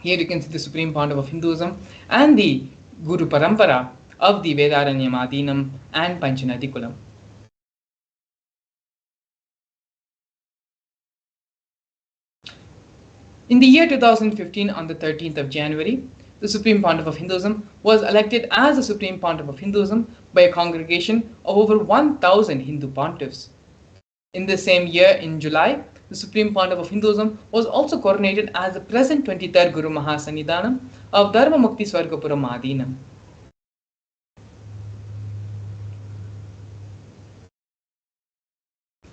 Here you can see the Supreme Pontiff of Hinduism and the Guru Parampara of the Vedaranyam and Panchanadikulam. In the year 2015, on the 13th of January, the Supreme Pontiff of Hinduism was elected as the Supreme Pontiff of Hinduism by a congregation of over 1,000 Hindu pontiffs. In the same year, in July, the Supreme Pontiff of Hinduism was also coronated as the present 23rd Guru Mahasannidhanam of Dharma Mukti Swargapuram Adinam.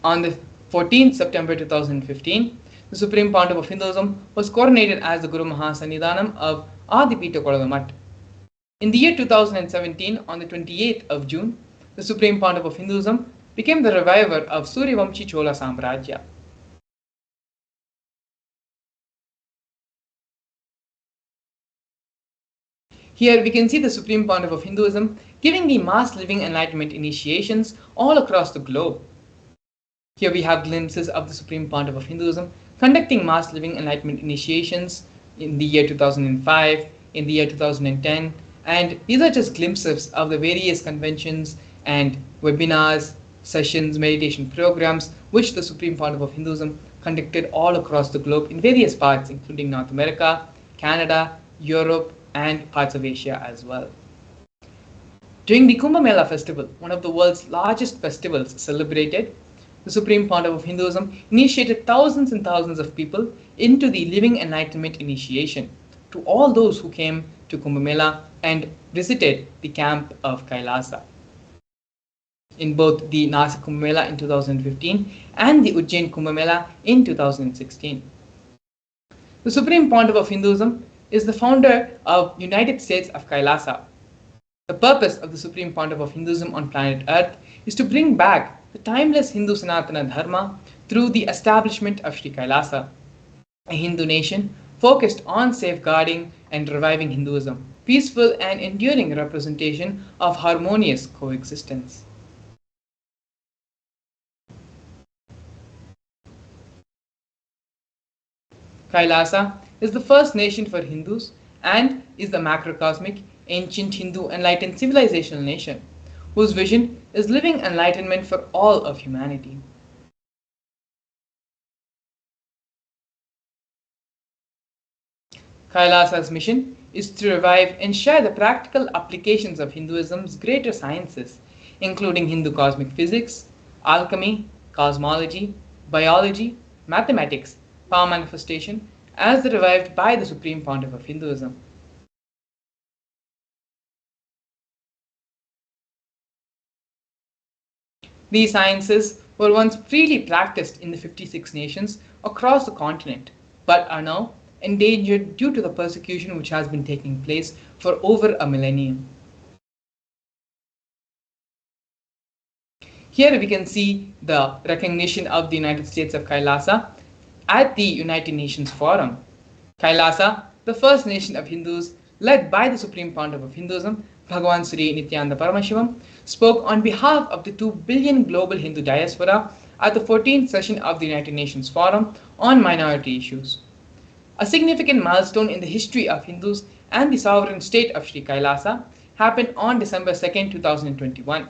On the 14th September 2015, the Supreme Pontiff of Hinduism was coronated as the Guru Mahasannidhanam of Adipita Kolavamat. In the year 2017, on the 28th of June, the Supreme Pontiff of Hinduism became the reviver of Suryavamshi Chola Samrajya. Here we can see the Supreme Pontiff of Hinduism giving the mass living enlightenment initiations all across the globe. Here we have glimpses of the Supreme Pontiff of Hinduism conducting mass living enlightenment initiations in the year 2005, in the year 2010, and these are just glimpses of the various conventions and webinars, sessions, meditation programs which the Supreme Pontiff of Hinduism conducted all across the globe in various parts, including North America, Canada, Europe, and parts of Asia as well. During the Kumbh Mela festival, one of the world's largest festivals celebrated, the Supreme Pontiff of Hinduism initiated thousands and thousands of people into the Living Enlightenment initiation to all those who came to Kumbh Mela and visited the camp of Kailasa. In both the Nasik Kumbh Mela in 2015 and the Ujjain Kumbh Mela in 2016. The Supreme Pontiff of Hinduism is the founder of United States of Kailasa. The purpose of the Supreme Pontiff of Hinduism on planet Earth is to bring back the timeless Hindu Sanatana Dharma through the establishment of Sri Kailasa, a Hindu nation focused on safeguarding and reviving Hinduism, peaceful and enduring representation of harmonious coexistence. Kailasa is the first nation for Hindus and is the macrocosmic, ancient Hindu enlightened civilizational nation whose vision is living enlightenment for all of humanity. Kailasa's mission is to revive and share the practical applications of Hinduism's greater sciences, including Hindu cosmic physics, alchemy, cosmology, biology, mathematics, power manifestation, as revived by the Supreme Pontiff of Hinduism. These sciences were once freely practiced in the 56 nations across the continent, but are now endangered due to the persecution which has been taking place for over a millennium. Here we can see the recognition of the United States of Kailasa at the United Nations Forum. Kailasa, the first nation of Hindus led by the Supreme Pontiff of Hinduism, Bhagavan Sri Nithyananda Paramashivam, spoke on behalf of the 2 billion global Hindu diaspora at the 14th session of the United Nations Forum on minority issues. A significant milestone in the history of Hindus and the sovereign state of Sri Kailasa happened on December 2, 2021.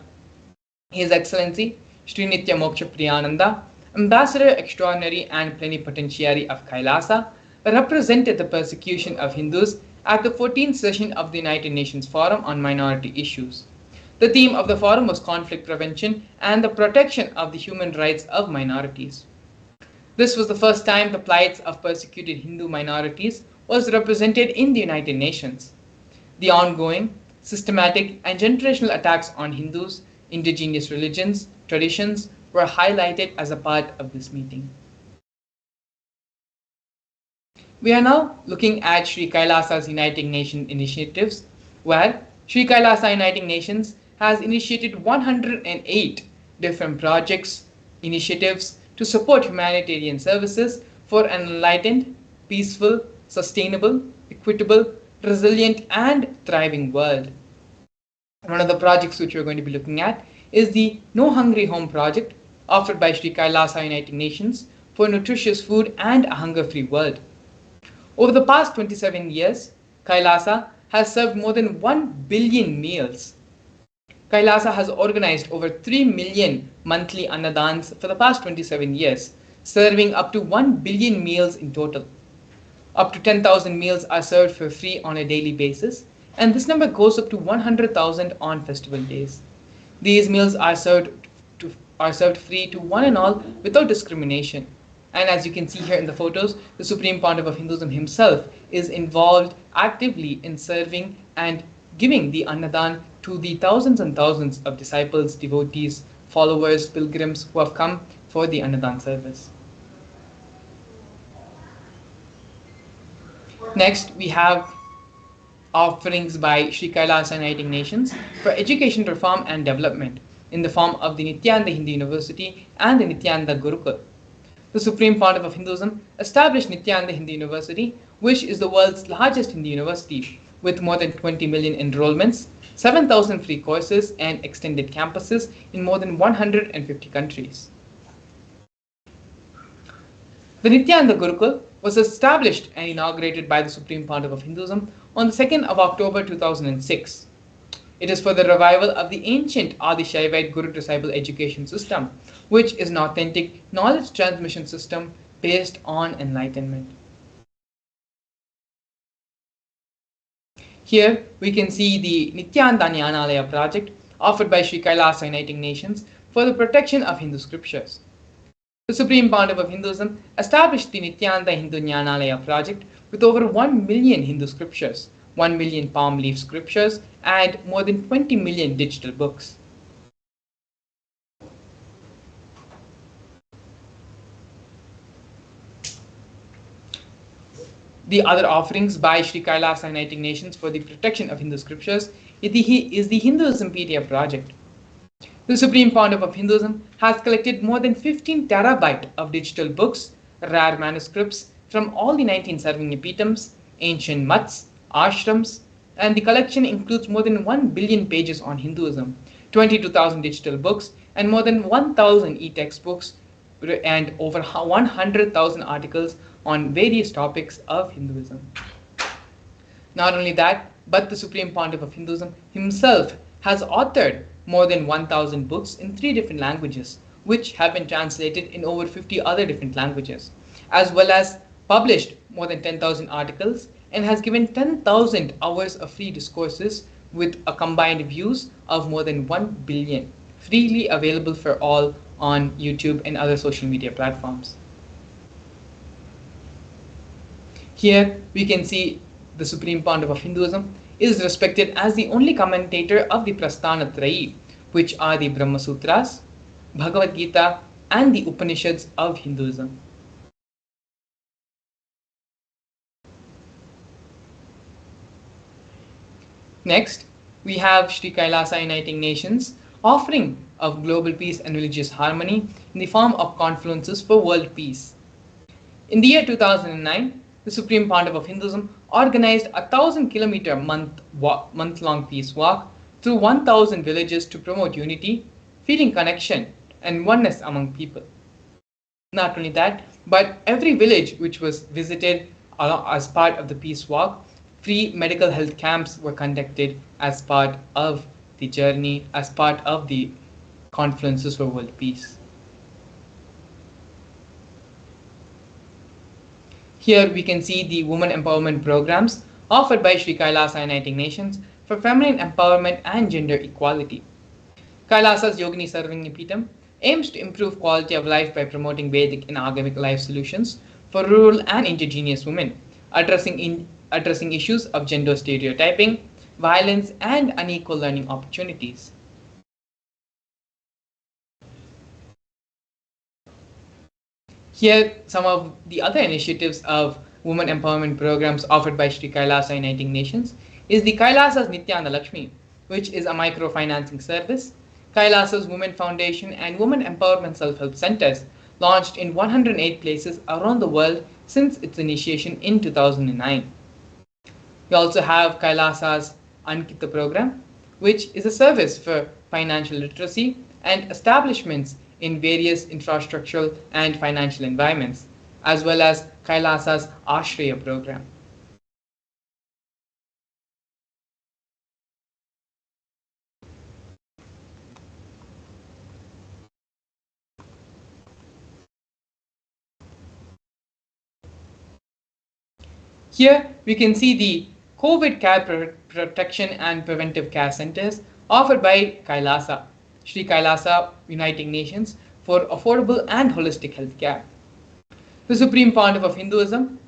His Excellency Sri Nitya Moksha Priyananda, Ambassador Extraordinary and Plenipotentiary of Kailasa, represented the persecution of Hindus at the 14th session of the United Nations Forum on Minority Issues. The theme of the forum was conflict prevention and the protection of the human rights of minorities. This was the first time the plights of persecuted Hindu minorities was represented in the United Nations. The ongoing, systematic, and generational attacks on Hindus, indigenous religions, traditions were highlighted as a part of this meeting. We are now looking at Sri Kailasa's Uniting Nations initiatives, where Sri Kailasa Uniting Nations has initiated 108 different projects, initiatives to support humanitarian services for an enlightened, peaceful, sustainable, equitable, resilient, and thriving world. One of the projects which we're going to be looking at is the No Hungry Home project offered by Sri Kailasa Uniting Nations for nutritious food and a hunger-free world. Over the past 27 years, Kailasa has served more than 1 billion meals. Kailasa has organized over 3 million monthly annadans for the past 27 years, serving up to 1 billion meals in total. Up to 10,000 meals are served for free on a daily basis, and this number goes up to 100,000 on festival days. These meals are served free to one and all without discrimination. And as you can see here in the photos, the Supreme Pontiff of Hinduism himself is involved actively in serving and giving the Annadan to the thousands and thousands of disciples, devotees, followers, pilgrims who have come for the Annadan service. Next, we have offerings by Sri Kailasa Uniting Nations for education reform and development in the form of the Nithyananda Hindu University and the Nithyananda Gurukul. The Supreme Pontiff of Hinduism established Nithyananda Hindu University, which is the world's largest Hindu university with more than 20 million enrollments, 7,000 free courses, and extended campuses in more than 150 countries. The Nithyananda Gurukul was established and inaugurated by the Supreme Pontiff of Hinduism on the 2nd of October 2006. It is for the revival of the ancient Adi Shaivite Guru-disciple education system, which is an authentic knowledge transmission system based on enlightenment. Here we can see the Nithyananda Jnanalaya project offered by Sri Kailasa Uniting Nations for the protection of Hindu scriptures. The Supreme Pontiff of Hinduism established the Nithyananda Hindu Jnanalaya project with over 1 million Hindu scriptures, 1 million palm leaf scriptures, and more than 20 million digital books. The other offerings by Sri Kailasa Uniting Nations for the protection of Hindu scriptures is the Hinduism PDF project. The Supreme Pontiff of Hinduism has collected more than 15 terabyte of digital books, rare manuscripts from all the 19 Sarvanyapitams, ancient mutts, ashrams, and the collection includes more than 1 billion pages on Hinduism, 22,000 digital books, and more than 1,000 e-textbooks, and over 100,000 articles on various topics of Hinduism. Not only that, but the Supreme Pontiff of Hinduism himself has authored more than 1,000 books in 3 different languages, which have been translated in over 50 other different languages, as well as published more than 10,000 articles and has given 10,000 hours of free discourses with a combined views of more than 1 billion, freely available for all on YouTube and other social media platforms. Here we can see the Supreme Pontiff of Hinduism is respected as the only commentator of the Prasthana Trayi, which are the Brahma Sutras, Bhagavad Gita, and the Upanishads of Hinduism. Next, we have Sri Kailasa Uniting Nations offering of global peace and religious harmony in the form of confluences for world peace. In the year 2009, the Supreme Pontiff of Hinduism organized a 1,000-kilometer month-long peace walk through 1,000 villages to promote unity, feeling connection, and oneness among people. Not only that, but every village which was visited as part of the peace walk, free medical health camps were conducted as part of the journey, as part of the confluences for world peace. Here we can see the women empowerment programs offered by Sri Kailasa Uniting Nations for feminine empowerment and gender equality. Kailasa's Yogini Sarvanyapitam aims to improve quality of life by promoting Vedic and Agamic life solutions for rural and indigenous women, addressing issues of gender stereotyping, violence, and unequal learning opportunities. Here, some of the other initiatives of women empowerment programs offered by Sri Kailasa Uniting Nations is the Kailasa's Nityananda Lakshmi, which is a microfinancing service, Kailasa's Women Foundation and Women Empowerment Self-Help Centers launched in 108 places around the world since its initiation in 2009. We also have Kailasa's Ankita program, which is a service for financial literacy and establishments in various infrastructural and financial environments, as well as Kailasa's Ashraya program. Here we can see the COVID care protection and preventive care centers offered by Kailasa, Sri Kailasa Uniting Nations for affordable and holistic health care. The Supreme Pontiff of Hinduism,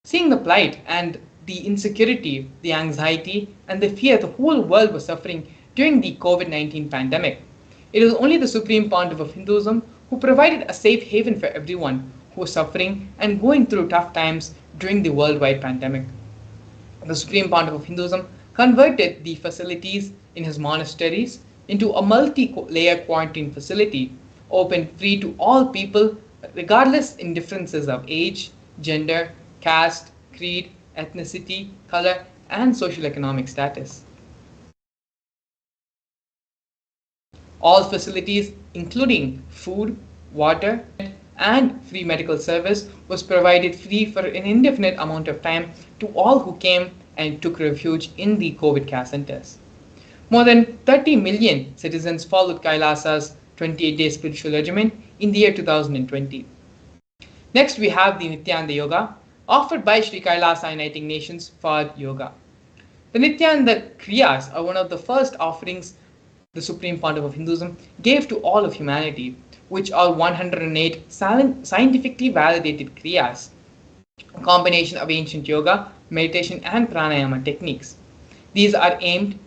seeing the plight and the insecurity, the anxiety, and the fear the whole world was suffering during the COVID-19 pandemic, it is only the Supreme Pontiff of Hinduism who provided a safe haven for everyone who was suffering and going through tough times during the worldwide pandemic. The Supreme Pontiff of Hinduism converted the facilities in his monasteries into a multi-layer quarantine facility, open free to all people regardless in differences of age, gender, caste, creed, ethnicity, color, and social economic status. All facilities, including food, water, and free medical service, was provided free for an indefinite amount of time to all who came and took refuge in the COVID care centers. More than 30 million citizens followed Kailasa's 28-day spiritual regimen in the year 2020. Next, we have the Nithyananda Yoga, offered by Sri Kailasa Uniting Nations for yoga. The Nithyananda Kriyas are one of the first offerings the Supreme Pontiff of Hinduism gave to all of humanity, which are 108 scientifically validated Kriyas, a combination of ancient yoga, meditation, and pranayama techniques. These are aimed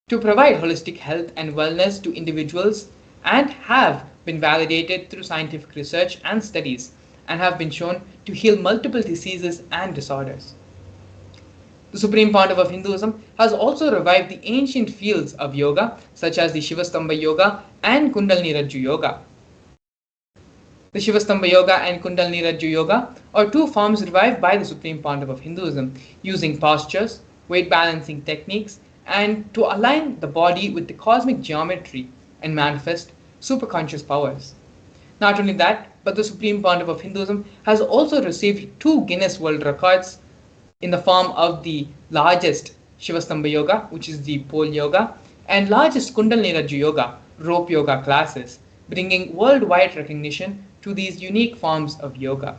to provide holistic health and wellness to individuals and have been validated through scientific research and studies and have been shown to heal multiple diseases and disorders. The Supreme Pontiff of Hinduism has also revived the ancient fields of yoga such as the Shivastambha Yoga and Kundalini Rajju Yoga. The Shivastambha Yoga and Kundalini Rajju Yoga are two forms revived by the Supreme Pontiff of Hinduism using postures, weight balancing techniques, and to align the body with the cosmic geometry and manifest superconscious powers. Not only that, but the Supreme Pontiff of Hinduism has also received 2 Guinness World Records in the form of the largest Shivastambha Yoga, which is the pole yoga, and largest Kundalini Rajju Yoga, rope yoga classes, bringing worldwide recognition to these unique forms of yoga.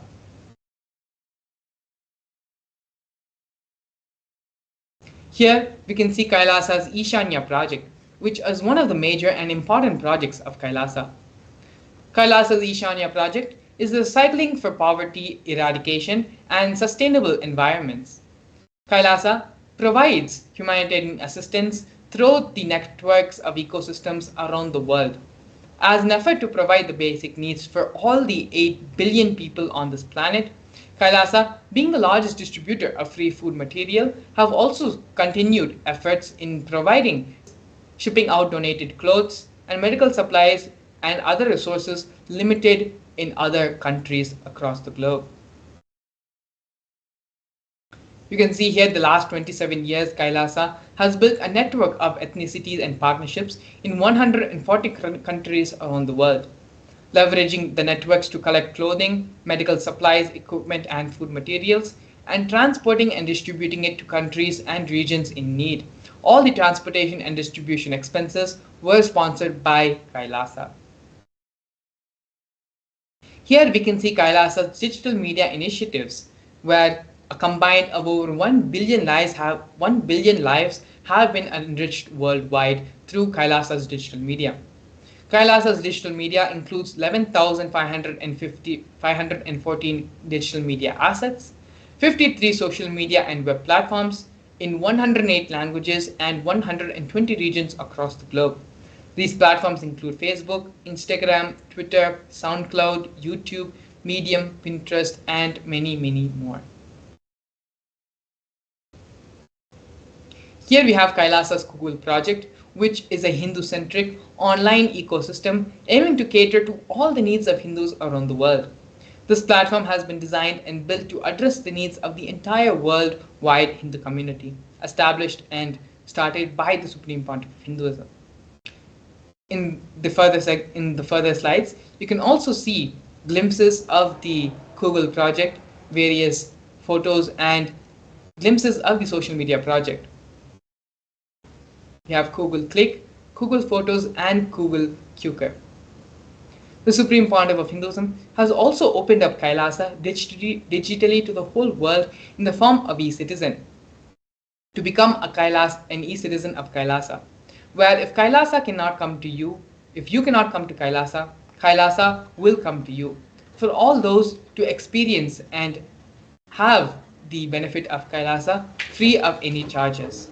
Here we can see Kailasa's Ishanya project, which is one of the major and important projects of Kailasa. Kailasa's Ishanya project is the Cycling for Poverty Eradication and Sustainable Environments. Kailasa provides humanitarian assistance through the networks of ecosystems around the world. As an effort to provide the basic needs for all the 8 billion people on this planet, Kailasa, being the largest distributor of free food material, have also continued efforts in providing shipping out donated clothes and medical supplies and other resources limited in other countries across the globe. You can see here the last 27 years Kailasa has built a network of ethnicities and partnerships in 140 countries around the world, leveraging the networks to collect clothing, medical supplies, equipment and food materials, and transporting and distributing it to countries and regions in need. All the transportation and distribution expenses were sponsored by Kailasa. Here we can see Kailasa's digital media initiatives, where a combined of over 1 billion lives have been enriched worldwide through Kailasa's digital media. Kailasa's digital media includes 11,514 digital media assets, 53 social media and web platforms in 108 languages and 120 regions across the globe. These platforms include Facebook, Instagram, Twitter, SoundCloud, YouTube, Medium, Pinterest, and many, many more. Here we have Kailasa's Google project, which is a Hindu-centric online ecosystem aiming to cater to all the needs of Hindus around the world. This platform has been designed and built to address the needs of the entire worldwide Hindu community, established and started by the Supreme Pontiff of Hinduism. In the further slides, you can also see glimpses of the Google project, various photos and glimpses of the social media project. We have Google Click, Google Photos, and Google Qker. The Supreme Pontiff of Hinduism has also opened up Kailasa digitally to the whole world in the form of e-citizen, to become an e-citizen of Kailasa, where if Kailasa cannot come to you, if you cannot come to Kailasa, Kailasa will come to you. For all those to experience and have the benefit of Kailasa free of any charges.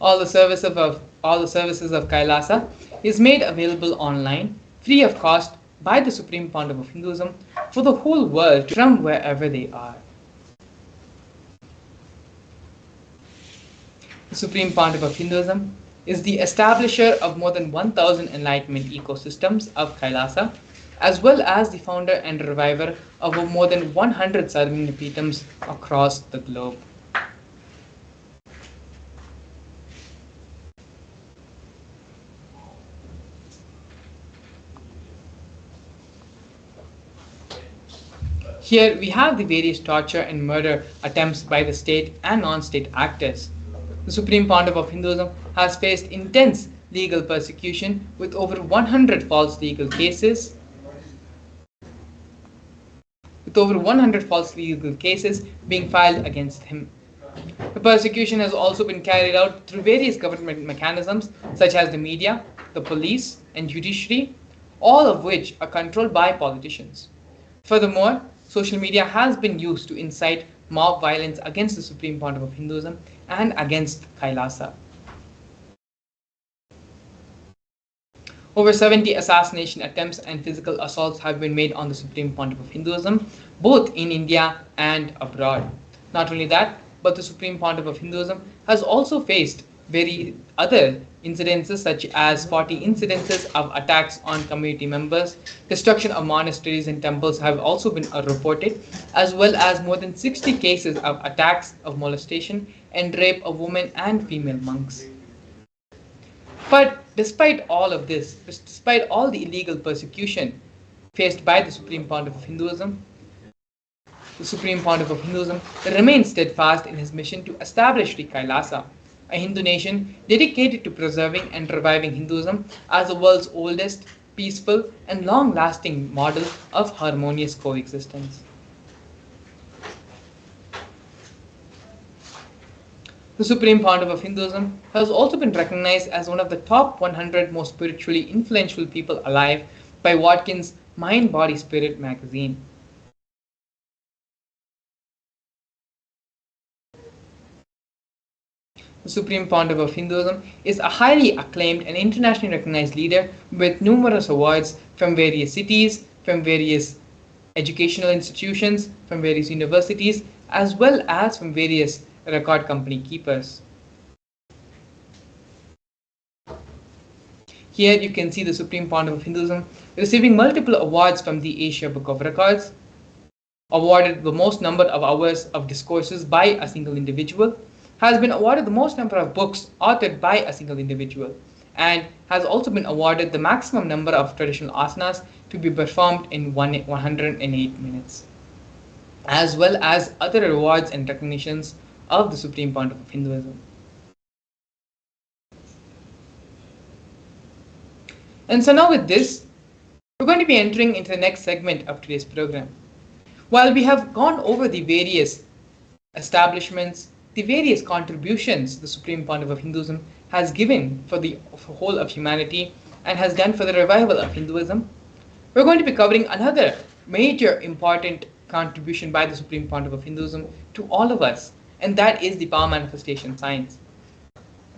All the services of Kailasa is made available online, free of cost, by the Supreme Pontiff of Hinduism for the whole world from wherever they are. The Supreme Pontiff of Hinduism is the establisher of more than 1,000 enlightenment ecosystems of Kailasa, as well as the founder and reviver of more than 100 Sarvijñapīఠams across the globe. Here we have the various torture and murder attempts by the state and non-state actors. The Supreme Pontiff of Hinduism has faced intense legal persecution with over 100 false legal cases, being filed against him. The persecution has also been carried out through various government mechanisms such as the media, the police, and judiciary, all of which are controlled by politicians. Furthermore, social media has been used to incite mob violence against the Supreme Pontiff of Hinduism and against Kailasa. Over 70 assassination attempts and physical assaults have been made on the Supreme Pontiff of Hinduism, both in India and abroad. Not only that, but the Supreme Pontiff of Hinduism has also faced very other incidences such as 40 incidences of attacks on community members, destruction of monasteries and temples have also been reported, as well as more than 60 cases of attacks of molestation and rape of women and female monks. But despite all of this, despite all the illegal persecution faced by the Supreme Pontiff of Hinduism, the Supreme Pontiff of Hinduism remains steadfast in his mission to establish Sri Kailasa, a Hindu nation dedicated to preserving and reviving Hinduism as the world's oldest, peaceful, and long-lasting model of harmonious coexistence. The Supreme Pontiff of Hinduism has also been recognized as one of the top 100 most spiritually influential people alive by Watkins' Mind, Body, Spirit magazine. The Supreme Pontiff of Hinduism is a highly acclaimed and internationally recognized leader with numerous awards from various cities, from various educational institutions, from various universities, as well as from various record company keepers. Here you can see the Supreme Pontiff of Hinduism receiving multiple awards from the Asia Book of Records, awarded the most number of hours of discourses by a single individual, has been awarded the most number of books authored by a single individual, and has also been awarded the maximum number of traditional asanas to be performed in 108 minutes, as well as other awards and recognitions of the Supreme Pontiff of Hinduism. And so now with this, we're going to be entering into the next segment of today's program. While we have gone over the various establishments, the various contributions the Supreme Pontiff of Hinduism has given for the whole of humanity and has done for the revival of Hinduism, we're going to be covering another major important contribution by the Supreme Pontiff of Hinduism to all of us, and that is the power manifestation science.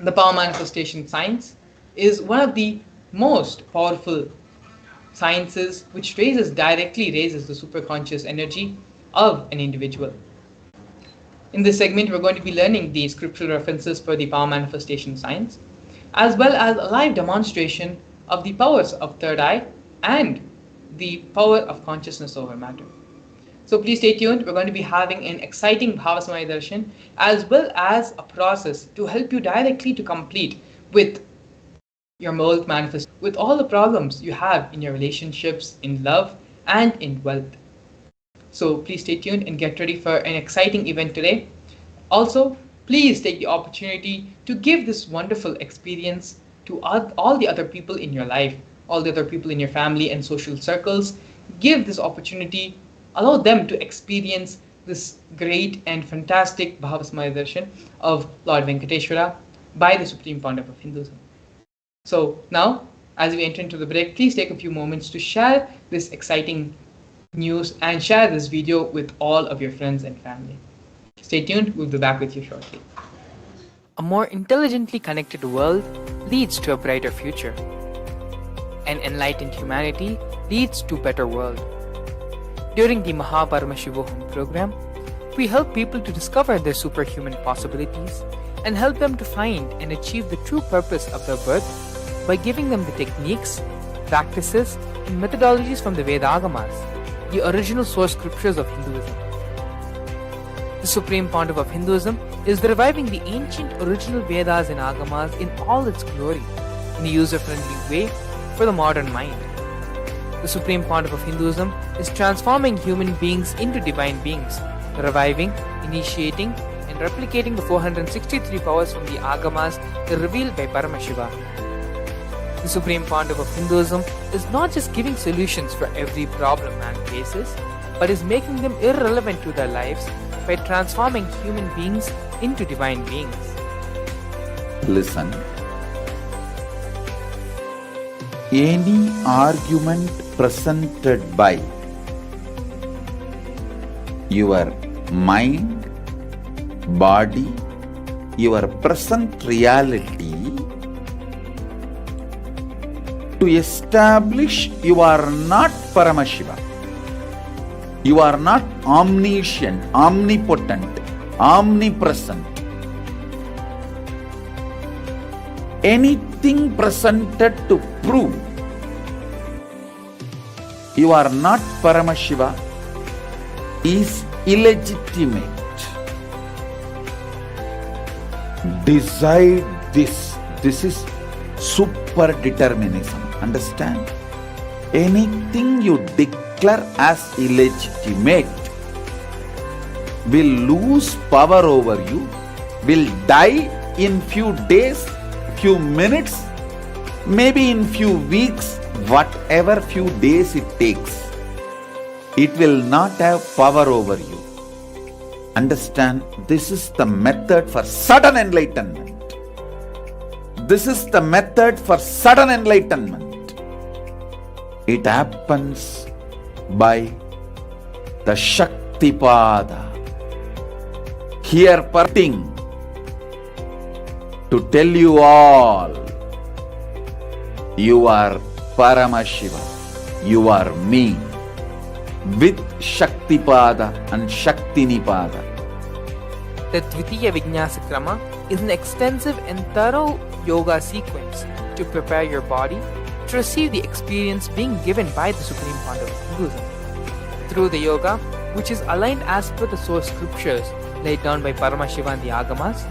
The power manifestation science is one of the most powerful sciences which directly raises the superconscious energy of an individual. In this segment, we're going to be learning the scriptural references for the power manifestation science, as well as a live demonstration of the powers of third eye and the power of consciousness over matter. So please stay tuned. We're going to be having an exciting Bhava Samadhi Darshan, as well as a process to help you directly to complete with your wealth manifest with all the problems you have in your relationships, in love, and in wealth. So please stay tuned and get ready for an exciting event today. Also, please take the opportunity to give this wonderful experience to all the other people in your life, all the other people in your family and social circles. Give this opportunity, allow them to experience this great and fantastic Bhava Darshan of Lord Venkateshwara by the Supreme Pontiff of Hinduism. So now, as we enter into the break, please take a few moments to share this exciting news and share this video with all of your friends and family. Stay tuned, we'll be back with you shortly. A more intelligently connected world leads to a brighter future. An enlightened humanity leads to a better world. During the Paramashivam program, we help people to discover their superhuman possibilities and help them to find and achieve the true purpose of their birth by giving them the techniques, practices, and methodologies from the Vedagamas, the original source scriptures of Hinduism. The Supreme Pontiff of Hinduism is reviving the ancient original Vedas and Agamas in all its glory, in a user-friendly way for the modern mind. The Supreme Pontiff of Hinduism is transforming human beings into divine beings, reviving, initiating, and replicating the 463 powers from the Agamas revealed by Paramashivam. The Supreme Pontiff of Hinduism is not just giving solutions for every problem man faces, but is making them irrelevant to their lives by transforming human beings into divine beings. Listen. Any argument presented by your mind, body, your present reality to establish you are not Paramashiva. You are not omniscient, omnipotent, omnipresent. Anything presented to prove you are not Paramashiva is illegitimate. Decide this. This is super determinism. Understand? Anything you declare as illegitimate will lose power over you, will die in few days, few minutes, maybe in few weeks, whatever few days it takes. It will not have power over you. Understand, this is the method for sudden enlightenment. This is the method for sudden enlightenment. It happens by the Shaktipada. Here parting to tell you all, you are Paramashiva, you are me, with Shaktipada and Shaktinipada. The Dvitiya Vijnasa Krama is an extensive and thorough yoga sequence to prepare your body to receive the experience being given by the Supreme Pontiff of Hinduism. Through the yoga, which is aligned as per the source scriptures laid down by Paramashiva and the Agamas,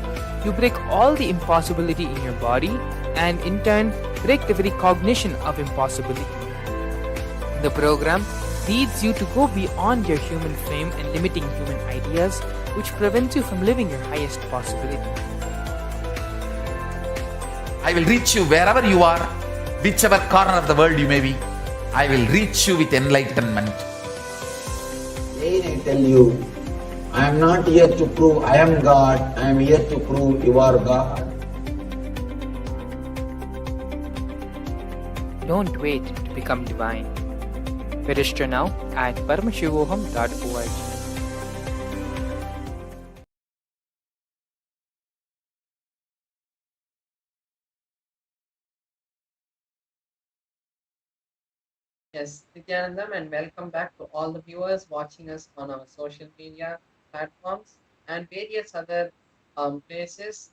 you break all the impossibility in your body and in turn break the very cognition of impossibility. The program leads you to go beyond your human frame and limiting human ideas, which prevents you from living your highest possibility. I will reach you wherever you are, whichever corner of the world you may be. I will reach you with enlightenment. Again I tell you, I am not here to prove I am God, I am here to prove you are God. Don't wait to become divine. Register now at paramashivoham.org. Yes, Nithyananda, and welcome back to all the viewers watching us on our social media platforms and various other places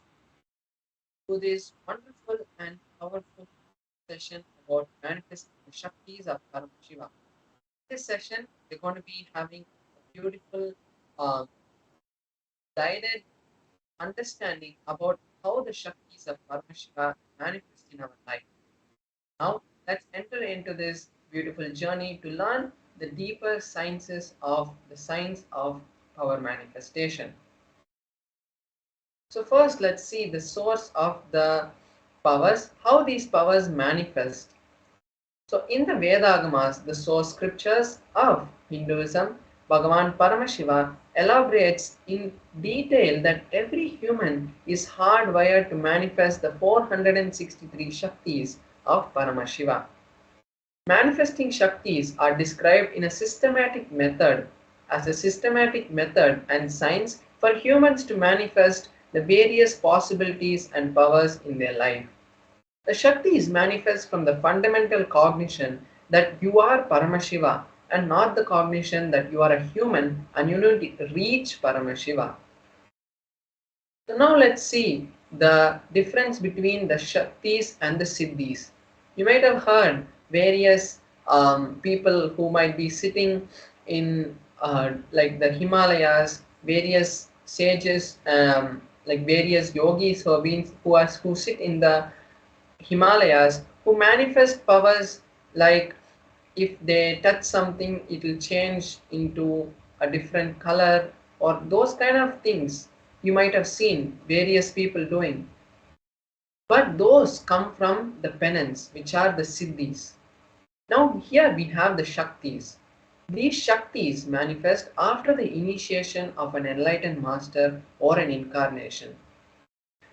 to this wonderful and powerful session about manifesting the Shaktis of Paramashiva. This session, we're going to be having a beautiful um, guided understanding about how the Shaktis of Paramashiva manifest in our life. Now, let's enter into this beautiful journey to learn the deeper sciences of the science of power manifestation. So first, let's see the source of the powers, how these powers manifest. So in the Vedagamas, the source scriptures of Hinduism, Bhagavan Paramashiva elaborates in detail that every human is hardwired to manifest the 463 Shaktis of Paramashiva. Manifesting Shaktis are described in a systematic method as a systematic method and science for humans to manifest the various possibilities and powers in their life. The Shaktis manifest from the fundamental cognition that you are Paramashiva and not the cognition that you are a human and you need to reach Paramashiva. So now let's see the difference between the Shaktis and the Siddhis. You might have heard various people who might be sitting in like the Himalayas, various sages, like various yogis who have been who sit in the Himalayas who manifest powers like if they touch something it will change into a different color or those kind of things you might have seen various people doing. But those come from the penance, which are the siddhis. Now here we have the shaktis. These shaktis manifest after the initiation of an enlightened master or an incarnation.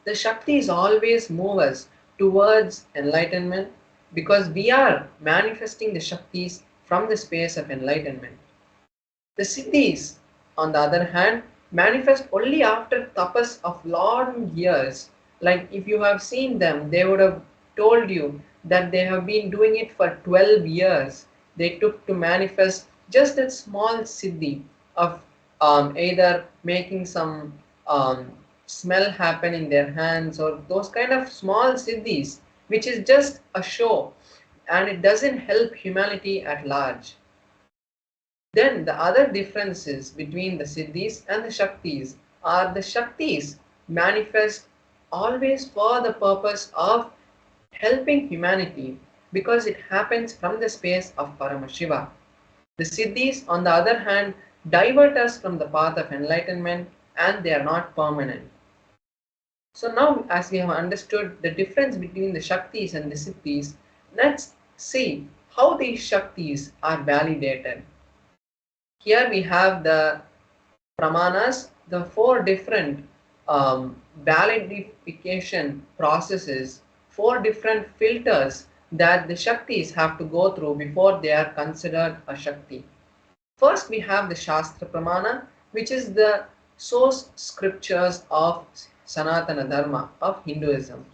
The shaktis always move us towards enlightenment because we are manifesting the shaktis from the space of enlightenment. The siddhis, on the other hand, manifest only after tapas of long years. Like if you have seen them, they would have told you that they have been doing it for 12 years. They took to manifest just a small siddhi of either making some smell happen in their hands or those kind of small siddhis, which is just a show and it doesn't help humanity at large. Then the other differences between the siddhis and the shaktis are the shaktis manifest always for the purpose of helping humanity because it happens from the space of Paramashiva. The siddhis, on the other hand, divert us from the path of enlightenment and they are not permanent. So now as we have understood the difference between the shaktis and the siddhis, let's see how these shaktis are validated. Here we have the pramanas, the four different validification processes, four different filters that the Shaktis have to go through before they are considered a Shakti. First, we have the Shastra Pramana, which is the source scriptures of Sanatana Dharma, of Hinduism.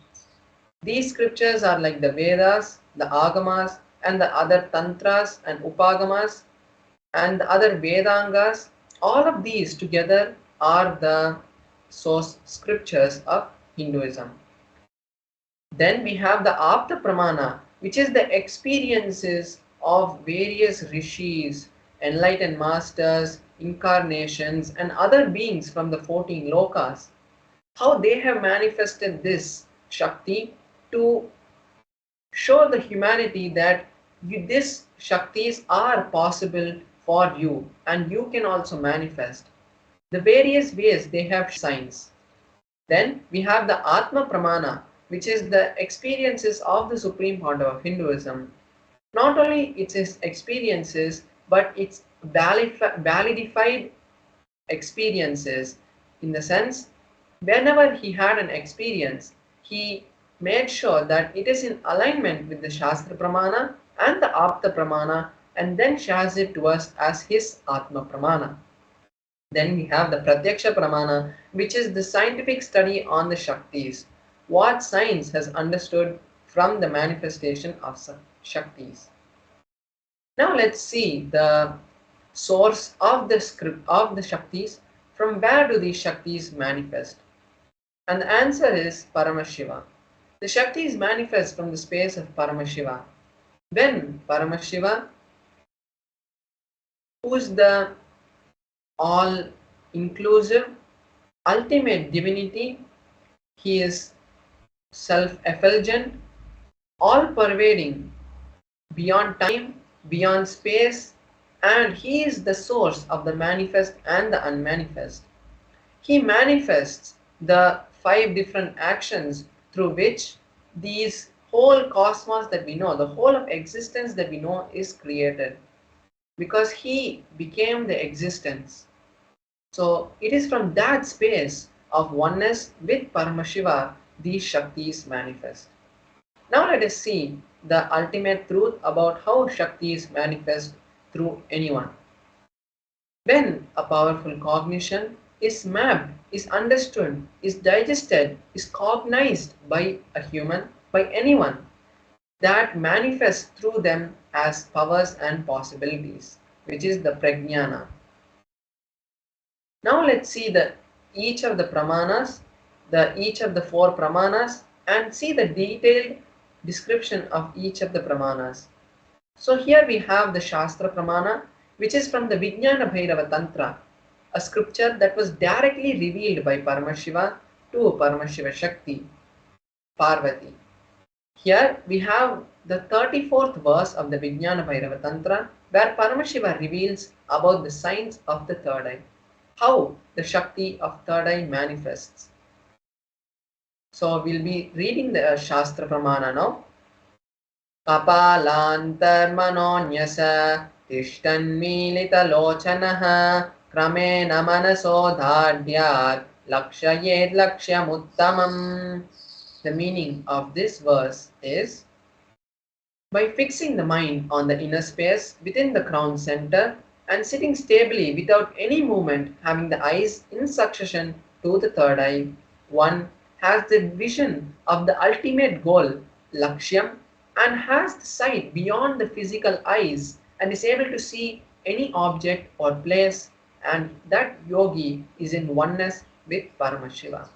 These scriptures are like the Vedas, the Agamas, and the other Tantras and Upagamas and the other Vedangas. All of these together are the source scriptures of Hinduism. Then we have the Apta Pramana, which is the experiences of various rishis, enlightened masters, incarnations, and other beings from the 14 lokas. How they have manifested this Shakti to show the humanity that these Shaktis are possible for you and you can also manifest. The various ways they have signs. Then we have the Atma Pramana, which is the experiences of the Supreme Founder of Hinduism. Not only its experiences, but its validified experiences in the sense, whenever he had an experience, he made sure that it is in alignment with the Shastra Pramana and the Apta Pramana and then shares it to us as his Atma Pramana. Then we have the Pratyaksha Pramana, which is the scientific study on the Shaktis. What science has understood from the manifestation of Shaktis. Now let's see the source of the script of the Shaktis. From where do these Shaktis manifest? And the answer is Paramashiva. The Shaktis manifest from the space of Paramashiva. When Paramashiva, who is the all-inclusive, ultimate divinity, he is self-effulgent, all pervading, beyond time, beyond space, and he is the source of the manifest and the unmanifest. He manifests the five different actions through which these whole cosmos that we know, the whole of existence that we know is created. Because he became the existence. So it is from that space of oneness with Paramashiva these Shaktis manifest. Now let us see the ultimate truth about how Shaktis manifest through anyone. When a powerful cognition is mapped, is understood, is digested, is cognized by a human, by anyone, that manifests through them as powers and possibilities, which is the prajnana. Now let's see each of the pramanas, each of the four pramanas, and see the detailed description of each of the pramanas. So here we have the Shastra Pramana, which is from the Vijnana Bhairava Tantra, a scripture that was directly revealed by Paramashiva to Paramashiva Shakti, Parvati. Here we have the 34th verse of the Vijnana Bhairava Tantra, where Paramashiva reveals about the signs of the third eye, how the Shakti of third eye manifests. So we'll be reading the Shastra Pramana now. Kapalantarmanonyasa tishtanmilitalochanaha kramena manasodhadyat lakshayet lakshyamuttamam. The meaning of this verse is, by fixing the mind on the inner space within the crown center and sitting stably without any movement, having the eyes in succession to the third eye, one has the vision of the ultimate goal, Lakshyam, and has the sight beyond the physical eyes and is able to see any object or place, and that yogi is in oneness with Paramashiva.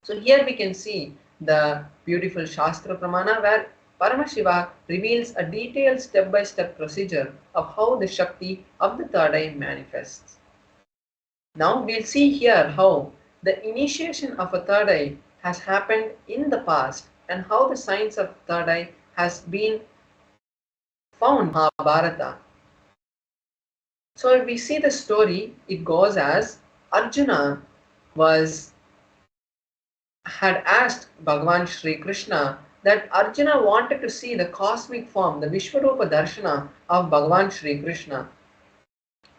So here we can see the beautiful Shastra Pramana where Paramashiva reveals a detailed step-by-step procedure of how the Shakti of the third eye manifests. Now we'll see here how the initiation of a third eye has happened in the past and how the science of third eye has been found in Mahabharata. So if we see the story, it goes as Arjuna had asked Bhagavan Shri Krishna that Arjuna wanted to see the cosmic form, the Vishwarupa Darshana of Bhagavan Shri Krishna.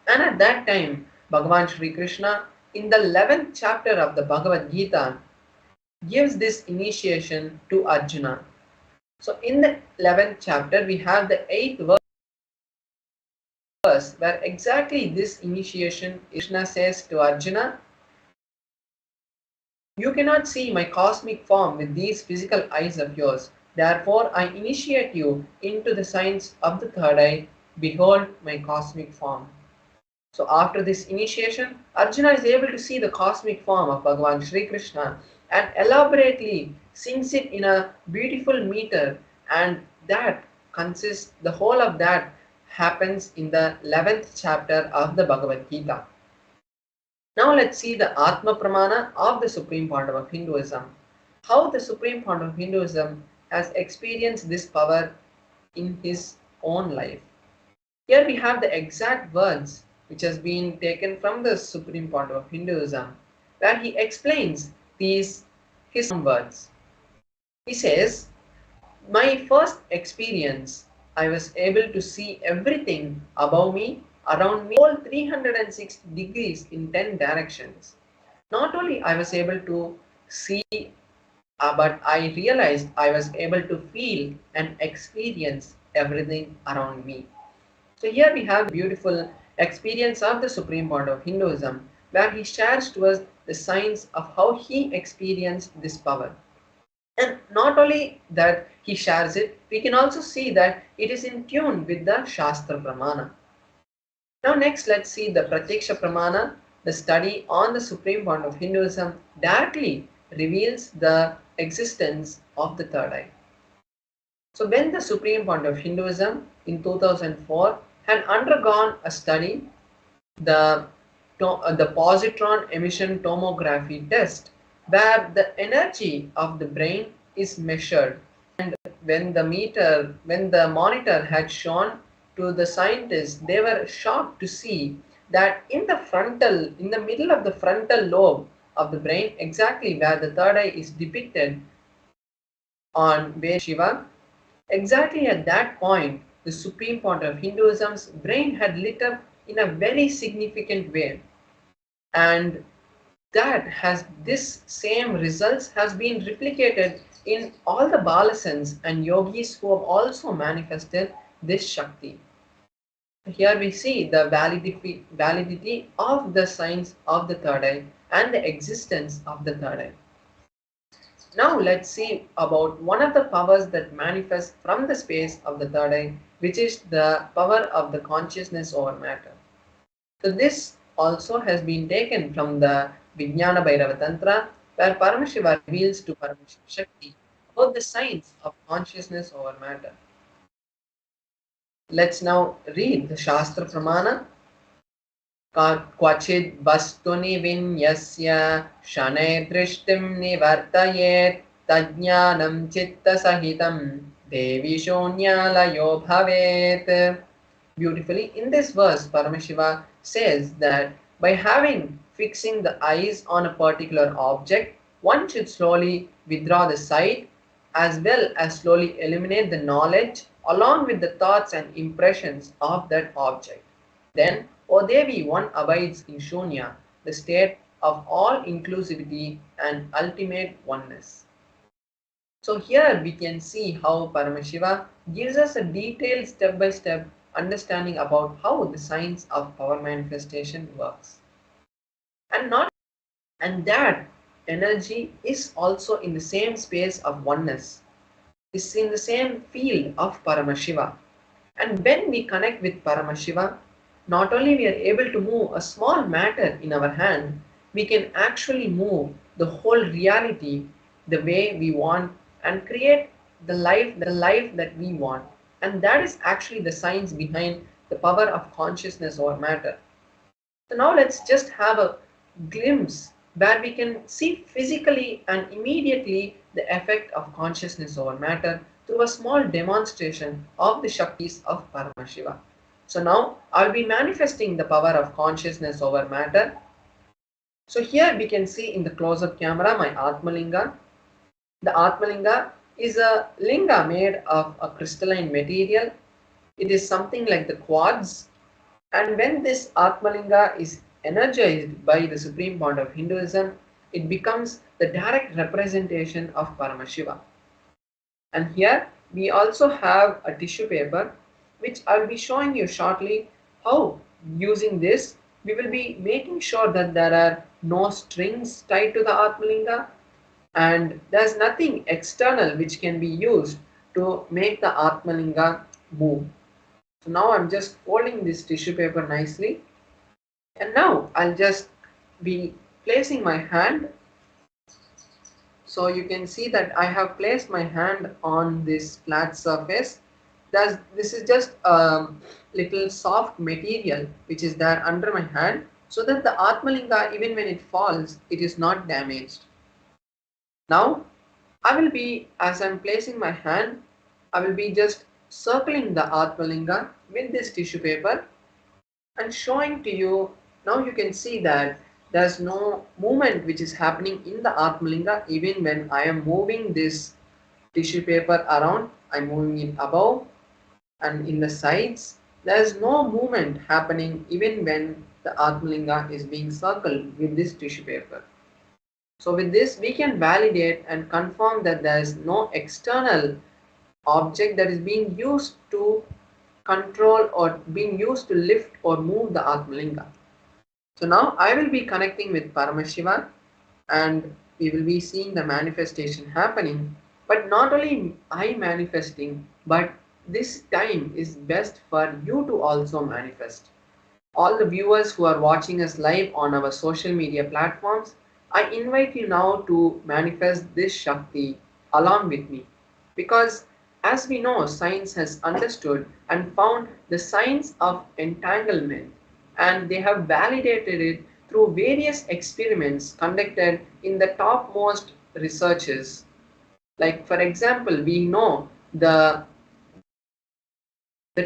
And at that time, Bhagavan Shri Krishna, in the 11th chapter of the Bhagavad Gita, gives this initiation to Arjuna. So in the 11th chapter, we have the 8th verse where exactly this initiation Krishna says to Arjuna, "You cannot see my cosmic form with these physical eyes of yours. Therefore, I initiate you into the science of the third eye. Behold my cosmic form." So after this initiation, Arjuna is able to see the cosmic form of Bhagavan Shri Krishna and elaborately sings it in a beautiful meter, and that consists, the whole of that happens in the 11th chapter of the Bhagavad Gita. Now let's see the Atma Pramana of the Supreme Point of Hinduism. How the Supreme Point of Hinduism has experienced this power in his own life. Here we have the exact words which has been taken from the Supreme Point of Hinduism, where he explains his own words. He says, "My first experience, I was able to see everything above me, around me, all 360 degrees in 10 directions. Not only I was able to see, but I realized I was able to feel and experience everything around me." So here we have the beautiful experience of the Supreme Point of Hinduism, where he shares to us the signs of how he experienced this power. And not only that he shares it, we can also see that it is in tune with the Shastra Pramana. Now next let's see the Pratyaksha Pramana. The study on the Supreme Point of Hinduism directly reveals the existence of the third eye. So when the Supreme Point of Hinduism in 2004 had undergone a study, the positron emission tomography test, where the energy of the brain is measured and when the monitor had shown to the scientists, they were shocked to see that in the middle of the frontal lobe of the brain, exactly where the third eye is depicted on Shiva, exactly at that point, the supreme point of Hinduism's brain had lit up in a very significant way, and this same results has been replicated in all the balasans and yogis who have also manifested this Shakti. Here we see the validity of the signs of the third eye and the existence of the third eye. Now let's see about one of the powers that manifest from the space of the third eye, which is the power of the consciousness over matter. So this also has been taken from the Vijnana Bhairava Tantra, where Paramashiva reveals to Paramashiva Shakti about the science of consciousness over matter. Let's now read the Shastra Pramana. क्वचिद् वस्तुनि विन्यस्य शनैः दृष्टिं निवर्तयेत् तज्ज्ञानं चित्तसहितं देवी शून्यालयो भवेत्. Beautifully, in this verse, Paramashiva says that by fixing the eyes on a particular object, one should slowly withdraw the sight as well as slowly eliminate the knowledge along with the thoughts and impressions of that object. Then, O Devi, one abides in Shunya, the state of all inclusivity and ultimate oneness. So here we can see how Paramashiva gives us a detailed step-by-step understanding about how the science of power manifestation works. And that energy is also in the same space of oneness, is in the same field of Paramashiva. And when we connect with Paramashiva, not only we are able to move a small matter in our hand, we can actually move the whole reality the way we want and create the life that we want. And that is actually the science behind the power of consciousness over matter. So now let's just have a glimpse where we can see physically and immediately the effect of consciousness over matter through a small demonstration of the Shaktis of Paramashiva. So now I'll be manifesting the power of consciousness over matter. So here we can see in the close-up camera my Atmalinga. The Atmalinga is a linga made of a crystalline material. It is something like the quartz. And when this Atmalinga is energized by the supreme point of Hinduism, it becomes the direct representation of Paramashiva. And here we also have a tissue paper, which I'll be showing you shortly how using this we will be making sure that there are no strings tied to the Atmalinga and there's nothing external which can be used to make the Atmalinga move. So now I'm just folding this tissue paper nicely, and now I'll just be placing my hand. So you can see that I have placed my hand on this flat surface. This is just a little soft material which is there under my hand, so that the Atmalinga, even when it falls, it is not damaged. Now I will be, as I'm placing my hand, I will be just circling the Atmalinga with this tissue paper and showing to you. Now you can see that there's no movement which is happening in the Atmalinga even when I am moving this tissue paper around. I'm moving it above and in the sides. There's no movement happening even when the Atmalinga is being circled with this tissue paper. So with this we can validate and confirm that there is no external object that is being used to control or being used to lift or move the Atmalinga. So now I will be connecting with Paramashiva and we will be seeing the manifestation happening. But not only I manifesting, but this time is best for you to also manifest. All the viewers who are watching us live on our social media platforms, I invite you now to manifest this Shakti along with me, because as we know, science has understood and found the science of entanglement, and they have validated it through various experiments conducted in the topmost researches. Like for example, we know the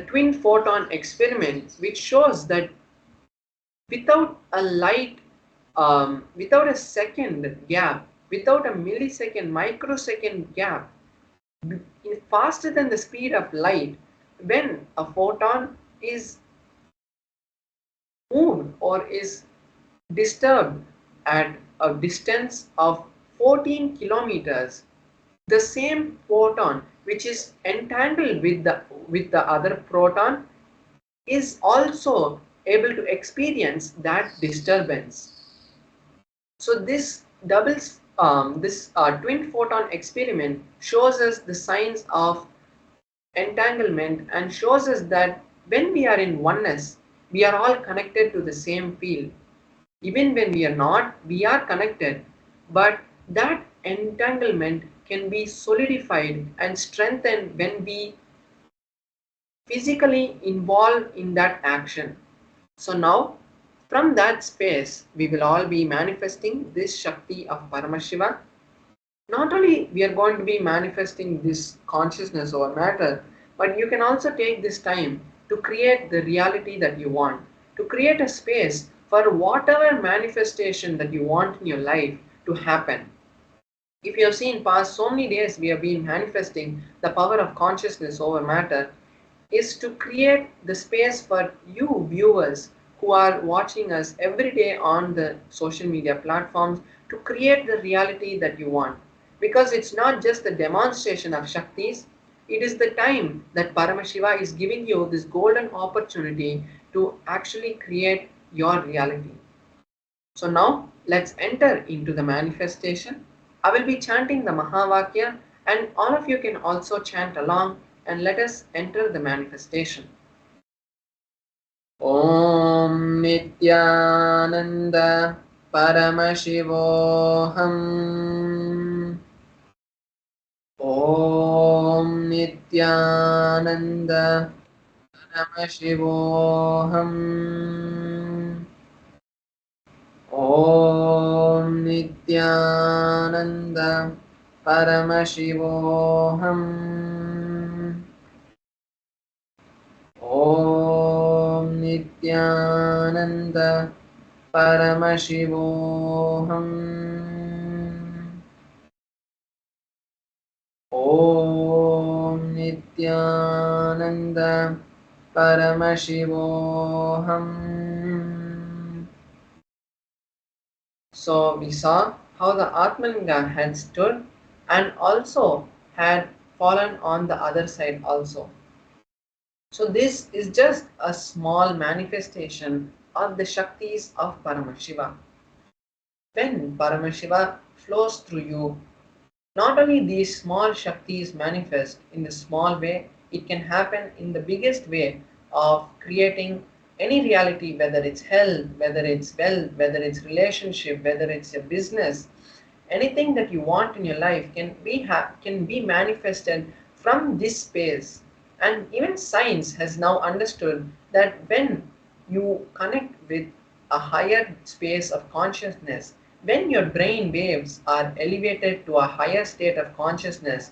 twin photon experiment, which shows that without a light, without a second gap, without a millisecond, microsecond gap, faster than the speed of light, when a photon is moved or is disturbed at a distance of 14 kilometers, the same photon which is entangled with the other proton is also able to experience that disturbance. So this twin photon experiment shows us the signs of entanglement and shows us that when we are in oneness, we are all connected to the same field. Even when we are not, we are connected, but that entanglement can be solidified and strengthened when we physically involved in that action. So now, from that space, we will all be manifesting this Shakti of Paramashiva. Not only we are going to be manifesting this consciousness or matter, but you can also take this time to create the reality that you want, to create a space for whatever manifestation that you want in your life to happen. If you have seen past so many days we have been manifesting the power of consciousness over matter, is to create the space for you viewers who are watching us every day on the social media platforms to create the reality that you want. Because it's not just the demonstration of Shaktis, it is the time that Paramashiva is giving you this golden opportunity to actually create your reality. So now let's enter into the manifestation. I will be chanting the Mahavakya and all of you can also chant along and let us enter the manifestation. Om Nithyananda Paramashivoham. Om Nithyananda Paramashivoham. Om Nithyananda Paramashivoham. Om Nithyananda Paramashivoham. Om Nithyananda Paramashivoham. So we saw how the Atmalinga had stood and also had fallen on the other side also. So this is just a small manifestation of the Shaktis of Paramashiva. When Paramashiva flows through you, not only these small Shaktis manifest in the small way, it can happen in the biggest way of creating any reality, whether it's health, whether it's wealth, whether it's relationship, whether it's a business. Anything that you want in your life can be manifested from this space. And even science has now understood that when you connect with a higher space of consciousness, when your brain waves are elevated to a higher state of consciousness,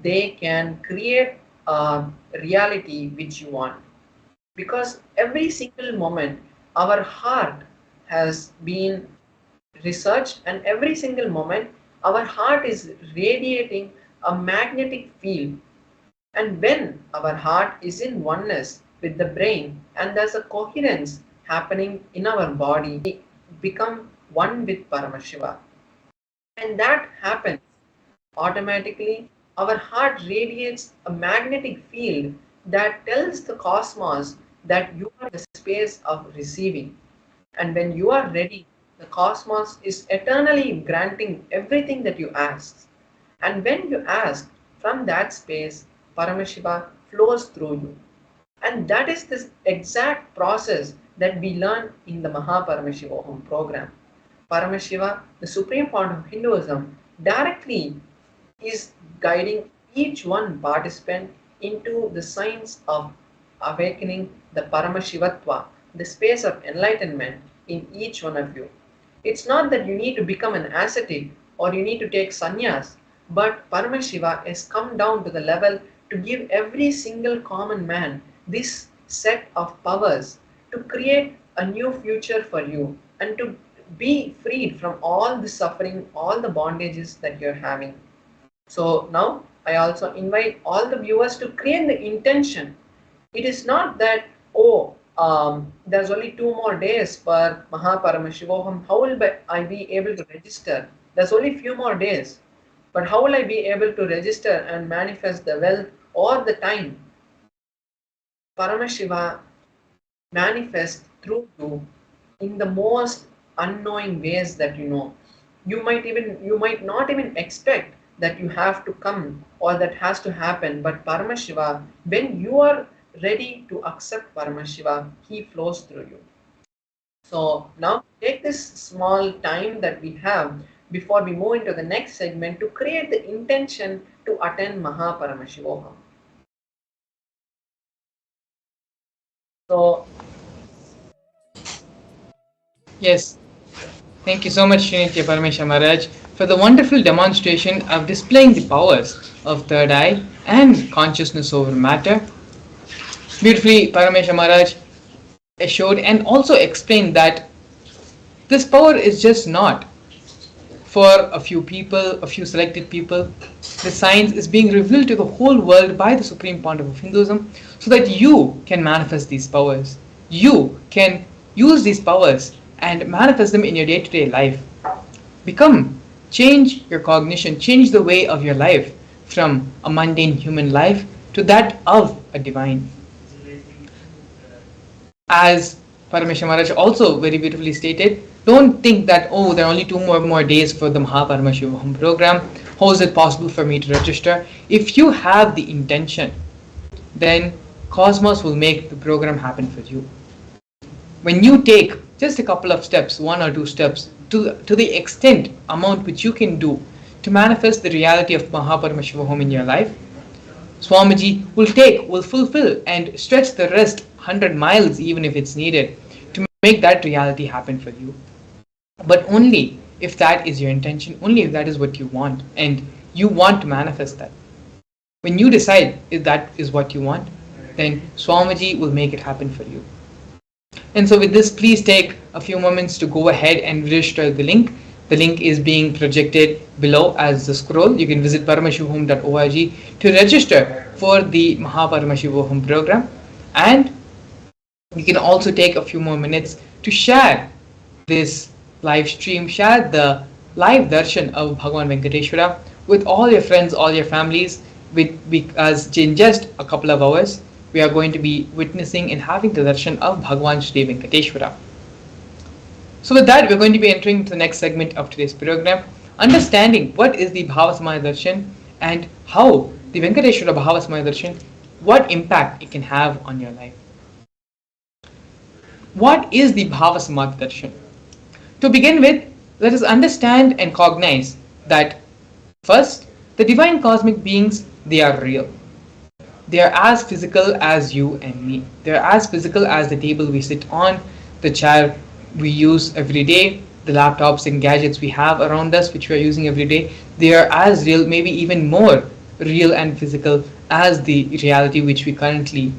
they can create a reality which you want. Because every single moment, our heart has been researched, and every single moment, our heart is radiating a magnetic field. And when our heart is in oneness with the brain and there's a coherence happening in our body, we become one with Paramashiva. And that happens automatically. Our heart radiates a magnetic field that tells the cosmos that you are the space of receiving. And when you are ready, the cosmos is eternally granting everything that you ask. And when you ask from that space, Paramashiva flows through you. And that is this exact process that we learn in the Mahaparamashivaham program. Paramashiva, the supreme fount of Hinduism, directly is guiding each one participant into the science of awakening the Paramashivatva, the space of enlightenment in each one of you. It's not that you need to become an ascetic or you need to take sannyas, but Paramashiva has come down to the level to give every single common man this set of powers to create a new future for you and to be freed from all the suffering, all the bondages that you're having. So now I also invite all the viewers to create the intention. It is not that, oh, there's only 2 more days for Mahaparamashivoham. How will I be able to register? There's only few more days. But how will I be able to register and manifest the wealth or the time? Paramashiva manifests through you in the most unknowing ways that you know. You might not even expect that you have to come or that has to happen, but Paramashiva, when you are ready to accept Paramashiva, he flows through you. So now take this small time that we have before we move into the next segment to create the intention to attend Mahaparamashivoham. So Yes, thank you so much, Srinitya Paramesha Maharaj, for the wonderful demonstration of displaying the powers of third eye and consciousness over matter. Beautifully, Paramesha Maharaj assured and also explained that this power is just not for a few people, a few selected people. The science is being revealed to the whole world by the Supreme Pontiff of Hinduism so that you can manifest these powers. You can use these powers and manifest them in your day-to-day life. Change your cognition, change the way of your life from a mundane human life to that of a divine. As Parameshwar Maharaj also very beautifully stated, don't think that, oh, there are only 2 more days for the Mahaparamashivam program. How is it possible for me to register? If you have the intention, then Cosmos will make the program happen for you. When you take just a couple of steps, 1 or 2 steps, to the extent amount which you can do to manifest the reality of Mahaparamashivam in your life, Swamiji will fulfill and stretch the rest 100 miles even if it's needed to make that reality happen for you. But only if that is your intention, only if that is what you want and you want to manifest that. When you decide if that is what you want, then Swamiji will make it happen for you. And so with this, please take a few moments to go ahead and register the link. The link is being projected below as the scroll. You can visit paramashivam.org to register for the Mahaparamashivam program. And you can also take a few more minutes to share this live stream, share the live darshan of Bhagavan Venkateshwara with all your friends, all your families, because in just a couple of hours, we are going to be witnessing and having the darshan of Bhagavan Shri Venkateshwara. So with that, we're going to be entering into the next segment of today's program, understanding what is the Bhava Samadhi Darshan and how the Venkateshwara Bhava Samadhi Darshan, what impact it can have on your life. What is the Bhava Samadhi Darshan? To begin with, let us understand and cognize that first, the divine cosmic beings, they are real. They are as physical as you and me. They are as physical as the table we sit on, the chair we use every day, the laptops and gadgets we have around us which we are using every day. They are as real, maybe even more real and physical as the reality which we currently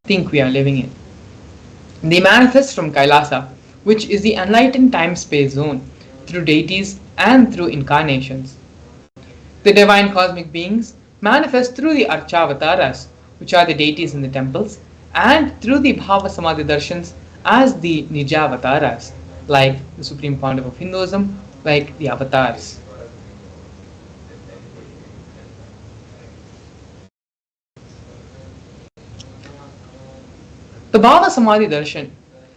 think we are living in. They manifest from Kailasa, which is the enlightened time-space zone, through deities and through incarnations. The divine cosmic beings manifest through the Archavataras, which are the deities in the temples, and through the Bhava Samadhi Darshans as the Nijavataras, like the Supreme Pontiff of Hinduism, like the avatars. The Bhava Samadhi Darshan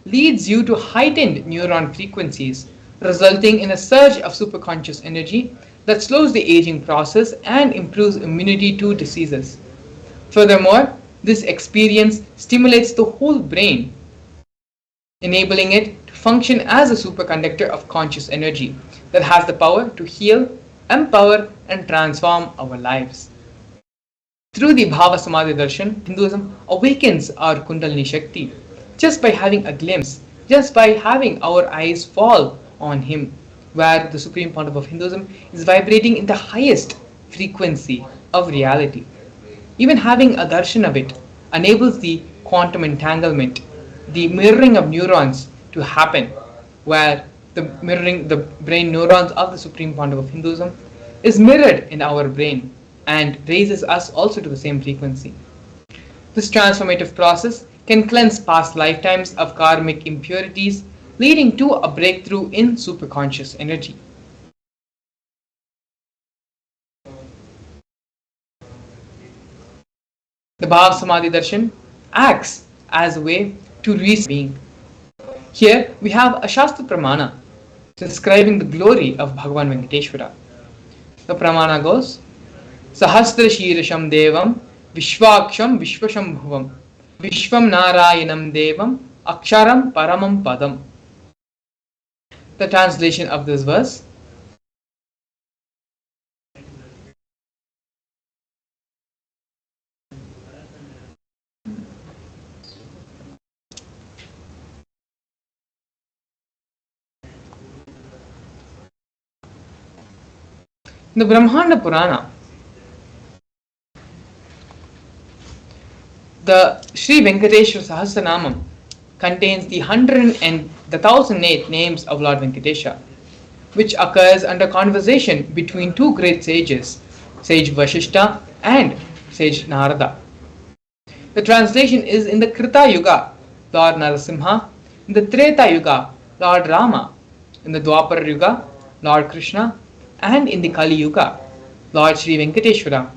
leads you to heightened neuron frequencies, resulting in a surge of superconscious energy that slows the aging process and improves immunity to diseases. Furthermore, this experience stimulates the whole brain, enabling it to function as a superconductor of conscious energy that has the power to heal, empower, and transform our lives. Through the Bhava Samadhi Darshan, Hinduism awakens our Kundalini Shakti just by having a glimpse, just by having our eyes fall on him, where the Supreme Pontiff of Hinduism is vibrating in the highest frequency of reality. Even having a darshan of it enables the quantum entanglement, the mirroring of neurons to happen, where the mirroring the brain neurons of the Supreme Pontiff of Hinduism is mirrored in our brain and raises us also to the same frequency. This transformative process can cleanse past lifetimes of karmic impurities, leading to a breakthrough in superconscious energy. The Bhava Samadhi Darshan acts as a way to reach being. Here we have a Shastra Pramana describing the glory of Bhagavan Venkateshwara. The Pramana goes, Sahasra Shirasham Devam Vishwaksham Vishwashambhuvam Vishwam Narayanam Devam Aksharam Paramam Padam. The translation of this verse: in the Brahmanda Purana, the Sri Venkateshwara Sahasranamam contains the 1008 names of Lord Venkatesha, which occurs under conversation between two great sages, Sage Vashishta and Sage Narada. The translation is in the Krita Yuga, Lord Narasimha; in the Treta Yuga, Lord Rama; in the Dwapara Yuga, Lord Krishna; and in the Kali Yuga, Lord Sri Venkateshwara.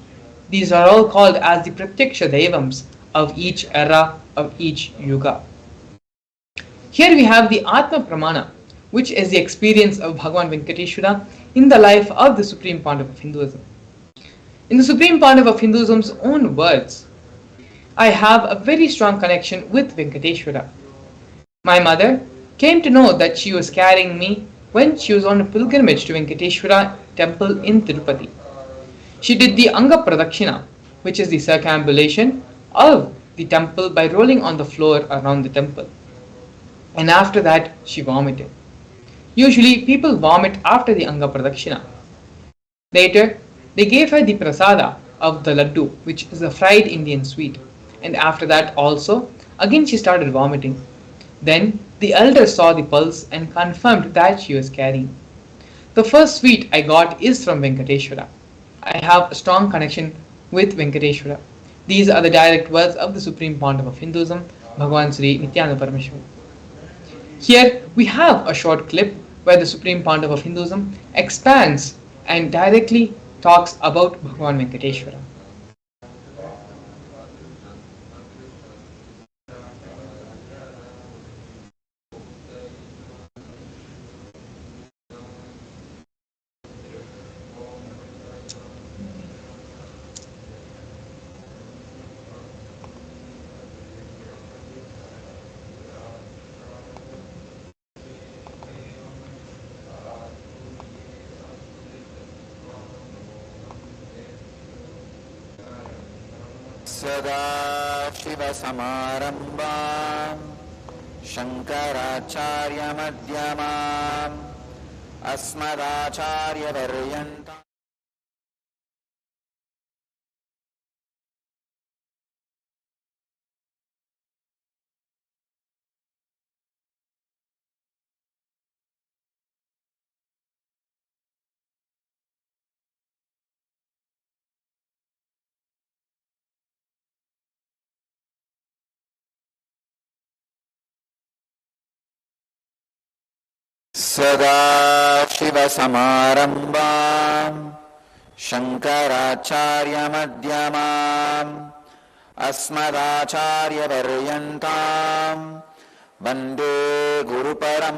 These are all called as the Pratyaksha Devams of each era, of each Yuga. Here we have the Atma Pramana, which is the experience of Bhagavan Venkateshwara in the life of the Supreme Pontiff of Hinduism. In the Supreme Pontiff of Hinduism's own words, I have a very strong connection with Venkateshwara. My mother came to know that she was carrying me when she was on a pilgrimage to Venkateshwara temple in Tirupati. She did the Anga Pradakshina, which is the circumambulation of the temple by rolling on the floor around the temple. And after that, she vomited. Usually, people vomit after the Anga Pradakshina. Later, they gave her the prasada of the laddu, which is a fried Indian sweet. And after that also, again she started vomiting. Then the elders saw the pulse and confirmed that she was carrying. The first sweet I got is from Venkateshwara. I have a strong connection with Venkateshwara. These are the direct words of the Supreme Pontiff of Hinduism, Bhagavan Sri Nithyananda Paramashivam. Here we have a short clip where the Supreme Pontiff of Hinduism expands and directly talks about Bhagavan Venkateshwara. सदाशिवसमारम्भाम् शङ्कराचार्यमध्यमाम् अस्मदाचार्यपर्यन्ताम्. सदाशिवसमारम्भाम् शङ्कराचार्यमध्यमाम् अस्मदाचार्यपर्यन्ताम् वन्दे गुरुपरम्पराम्.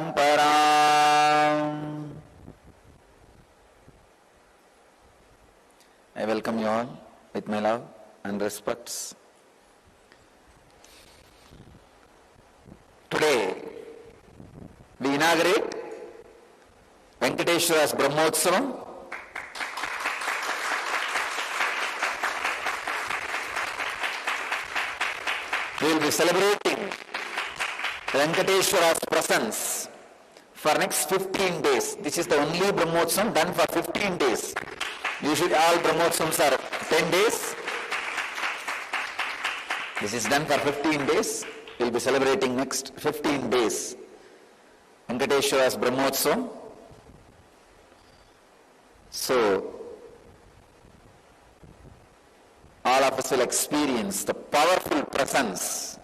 I welcome you all with my love and respects. Today we inaugurate Venkateshwara's Brahmotsavam. We will be celebrating Venkateshwara's presence for next 15 days. This is the only Brahmotsavam done for 15 days. Usually all Brahmotsavams are 10 days. This is done for 15 days. We'll be celebrating next 15 days Venkateshwara's Brahmotsavam. So, all of us will experience the powerful presence,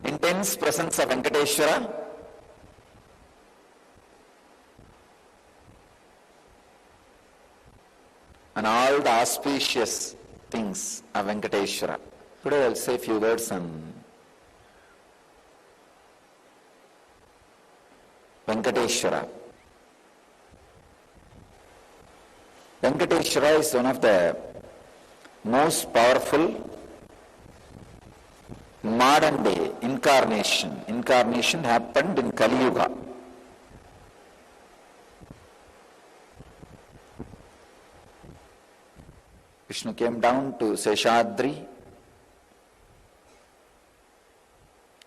intense presence of Venkateshwara, and all the auspicious things of Venkateshwara. Today I'll say a few words on Venkateshwara. Venkateshwara is one of the most powerful modern day incarnation. Incarnation happened in Kali Yuga. Vishnu came down to Seshadri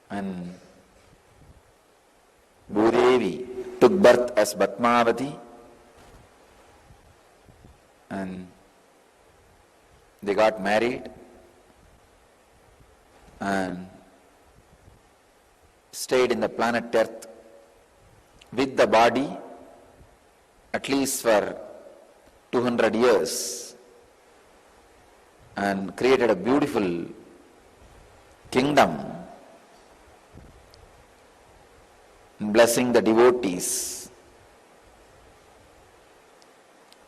and Bhudevi took birth as Bhatmavati, and they got married and stayed in the planet Earth with the body at least for 200 years and created a beautiful kingdom, blessing the devotees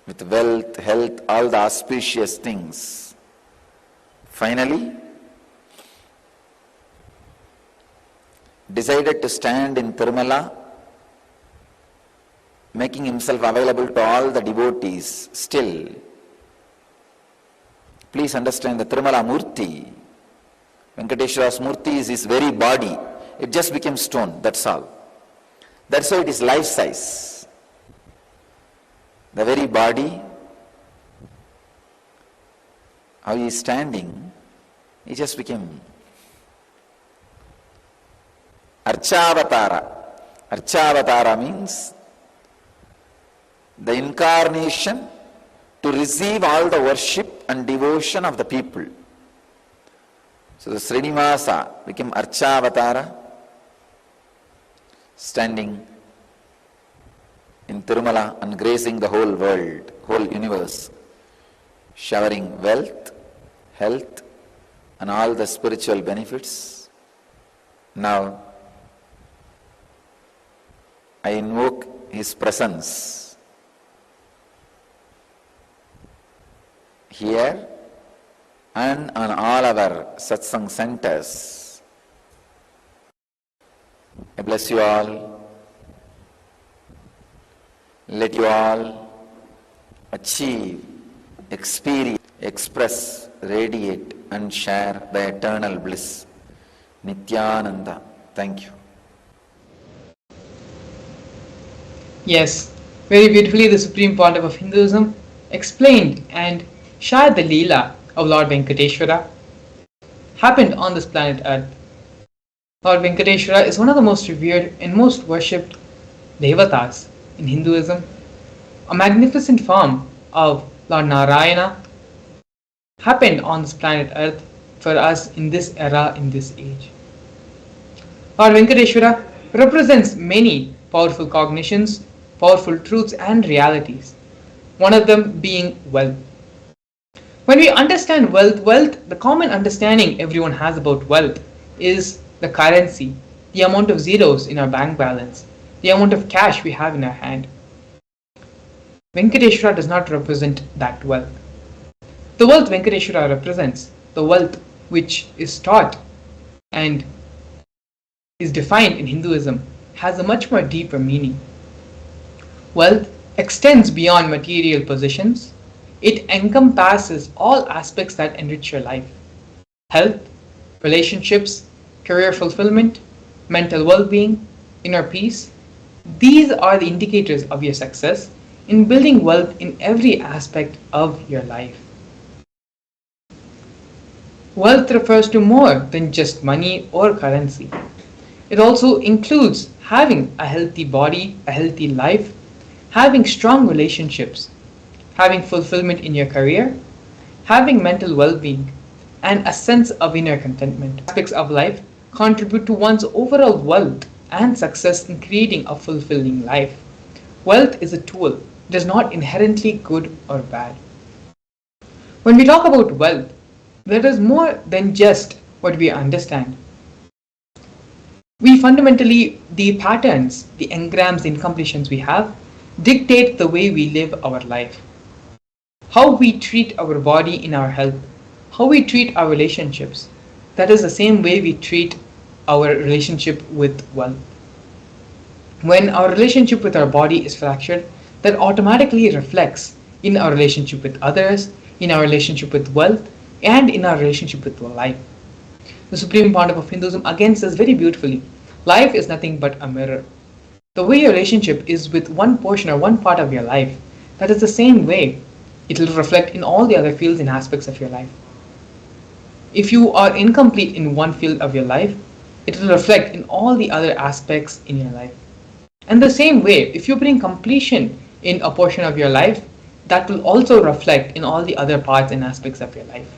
with wealth, health, all the auspicious things. Finally, decided to stand in Tirumala, making himself available to all the devotees still. Please understand the Tirumala Murti, Venkateshwara's Murti is his very body. It just became stone, that's all. That's why it is life size. The very body, how he is standing, he just became Archavatara. Archavatara means the incarnation to receive all the worship and devotion of the people. So the Srinivasa became Archavatara, standing in Tirumala and gracing the whole world, whole universe, showering wealth, health, and all the spiritual benefits. Now, I invoke his presence here and on all our satsang centers. I bless you all. Let you all achieve, experience, express, radiate and share the eternal bliss. Nithyananda. Thank you. Yes, very beautifully the Supreme Pontiff of Hinduism explained and shared the Leela of Lord Venkateshwara happened on this planet Earth. Lord Venkateshwara is one of the most revered and most worshipped devatas in Hinduism, a magnificent form of Lord Narayana happened on this planet Earth for us in this era, in this age. Lord Venkateshwara represents many powerful cognitions, powerful truths and realities, one of them being wealth. When we understand wealth, the common understanding everyone has about wealth is the currency, the amount of zeros in our bank balance, the amount of cash we have in our hand. Venkateshwara does not represent that wealth. The wealth Venkateshwara represents, the wealth which is taught and is defined in Hinduism, has a much more deeper meaning. Wealth extends beyond material possessions. It encompasses all aspects that enrich your life. Health, relationships, career fulfillment, mental well-being, inner peace. These are the indicators of your success in building wealth in every aspect of your life. Wealth refers to more than just money or currency. It also includes having a healthy body, a healthy life, having strong relationships, having fulfillment in your career, having mental well-being, and a sense of inner contentment. Aspects of life contribute to one's overall wealth and success in creating a fulfilling life. Wealth is a tool. It is not inherently good or bad. When we talk about wealth, there is more than just what we understand. We fundamentally, the patterns, the engrams, the incompletions we have dictate the way we live our life. How we treat our body in our health, how we treat our relationships, that is the same way we treat our relationship with wealth. When our relationship with our body is fractured, that automatically reflects in our relationship with others, in our relationship with wealth, and in our relationship with life. The Supreme Pontiff of Hinduism again says very beautifully, life is nothing but a mirror. The way your relationship is with one portion or one part of your life, that is the same way it will reflect in all the other fields and aspects of your life. If you are incomplete in one field of your life, it will reflect in all the other aspects in your life. And the same way, if you bring completion in a portion of your life, that will also reflect in all the other parts and aspects of your life.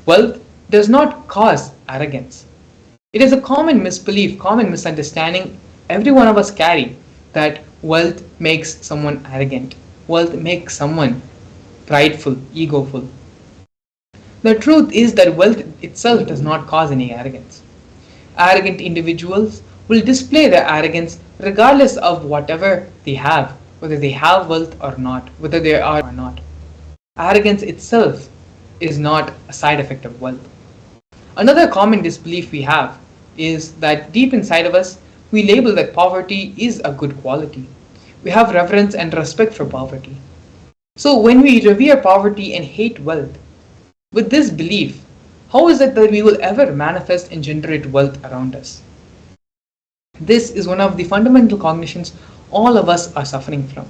Wealth does not cause arrogance. It is a common misbelief, common misunderstanding every one of us carry, that wealth makes someone arrogant. Wealth makes someone prideful, egoful. The truth is that wealth itself does not cause any arrogance. Arrogant individuals will display their arrogance regardless of whatever they have, whether they have wealth or not, whether they are or not. Arrogance itself is not a side effect of wealth. Another common disbelief we have is that deep inside of us, we label that poverty is a good quality. We have reverence and respect for poverty. So when we revere poverty and hate wealth, with this belief, how is it that we will ever manifest and generate wealth around us? This is one of the fundamental cognitions all of us are suffering from.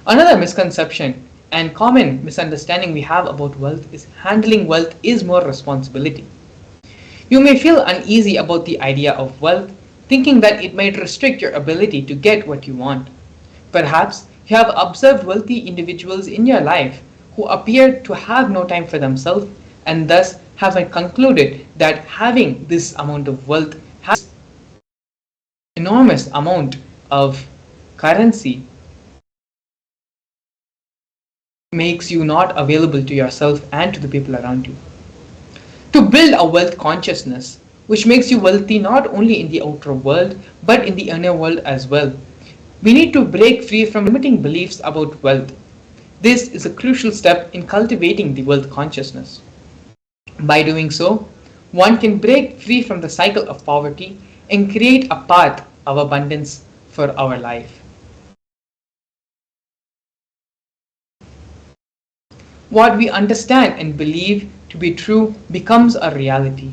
Another misconception and common misunderstanding we have about wealth is handling wealth is more responsibility. You may feel uneasy about the idea of wealth, thinking that it might restrict your ability to get what you want. Perhaps you have observed wealthy individuals in your life who appear to have no time for themselves and thus have concluded that having this amount of wealth has enormous amount of currency makes you not available to yourself and to the people around you. To build a wealth consciousness which makes you wealthy not only in the outer world but in the inner world as well, we need to break free from limiting beliefs about wealth. This is a crucial step in cultivating the wealth consciousness. By doing so, one can break free from the cycle of poverty and create a path of abundance for our life. What we understand and believe to be true becomes a reality,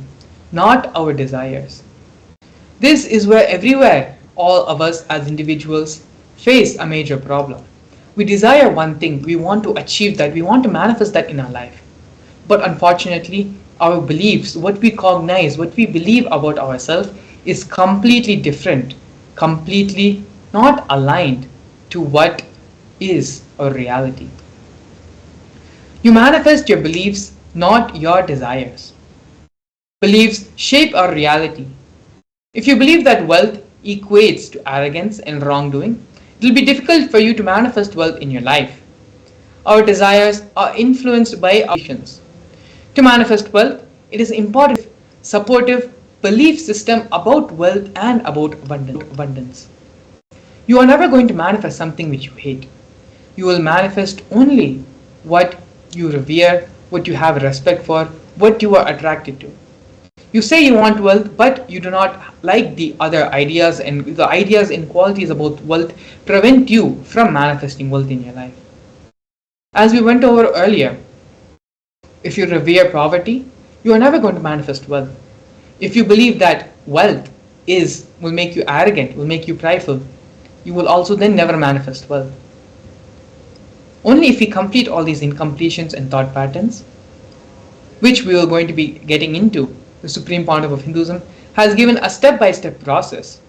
not our desires. This is where everywhere all of us as individuals face a major problem. We desire one thing, we want to achieve that, we want to manifest that in our life. But unfortunately, our beliefs, what we cognize, what we believe about ourselves is completely different, completely not aligned to what is our reality. You manifest your beliefs, not your desires. Beliefs shape our reality. If you believe that wealth equates to arrogance and wrongdoing, it will be difficult for you to manifest wealth in your life. Our desires are influenced by our actions. To manifest wealth, it is important to have a supportive belief system about wealth and about abundance. You are never going to manifest something which you hate. You will manifest only what you revere, what you have respect for, what you are attracted to. You say you want wealth, but you do not like the other ideas, and the ideas and qualities about wealth prevent you from manifesting wealth in your life. As we went over earlier, if you revere poverty, you are never going to manifest wealth. If you believe that wealth will make you arrogant, will make you prideful, you will also then never manifest wealth. Only if we complete all these incompletions and thought patterns, which we are going to be getting into, the Supreme Pontiff of Hinduism has given a step-by-step process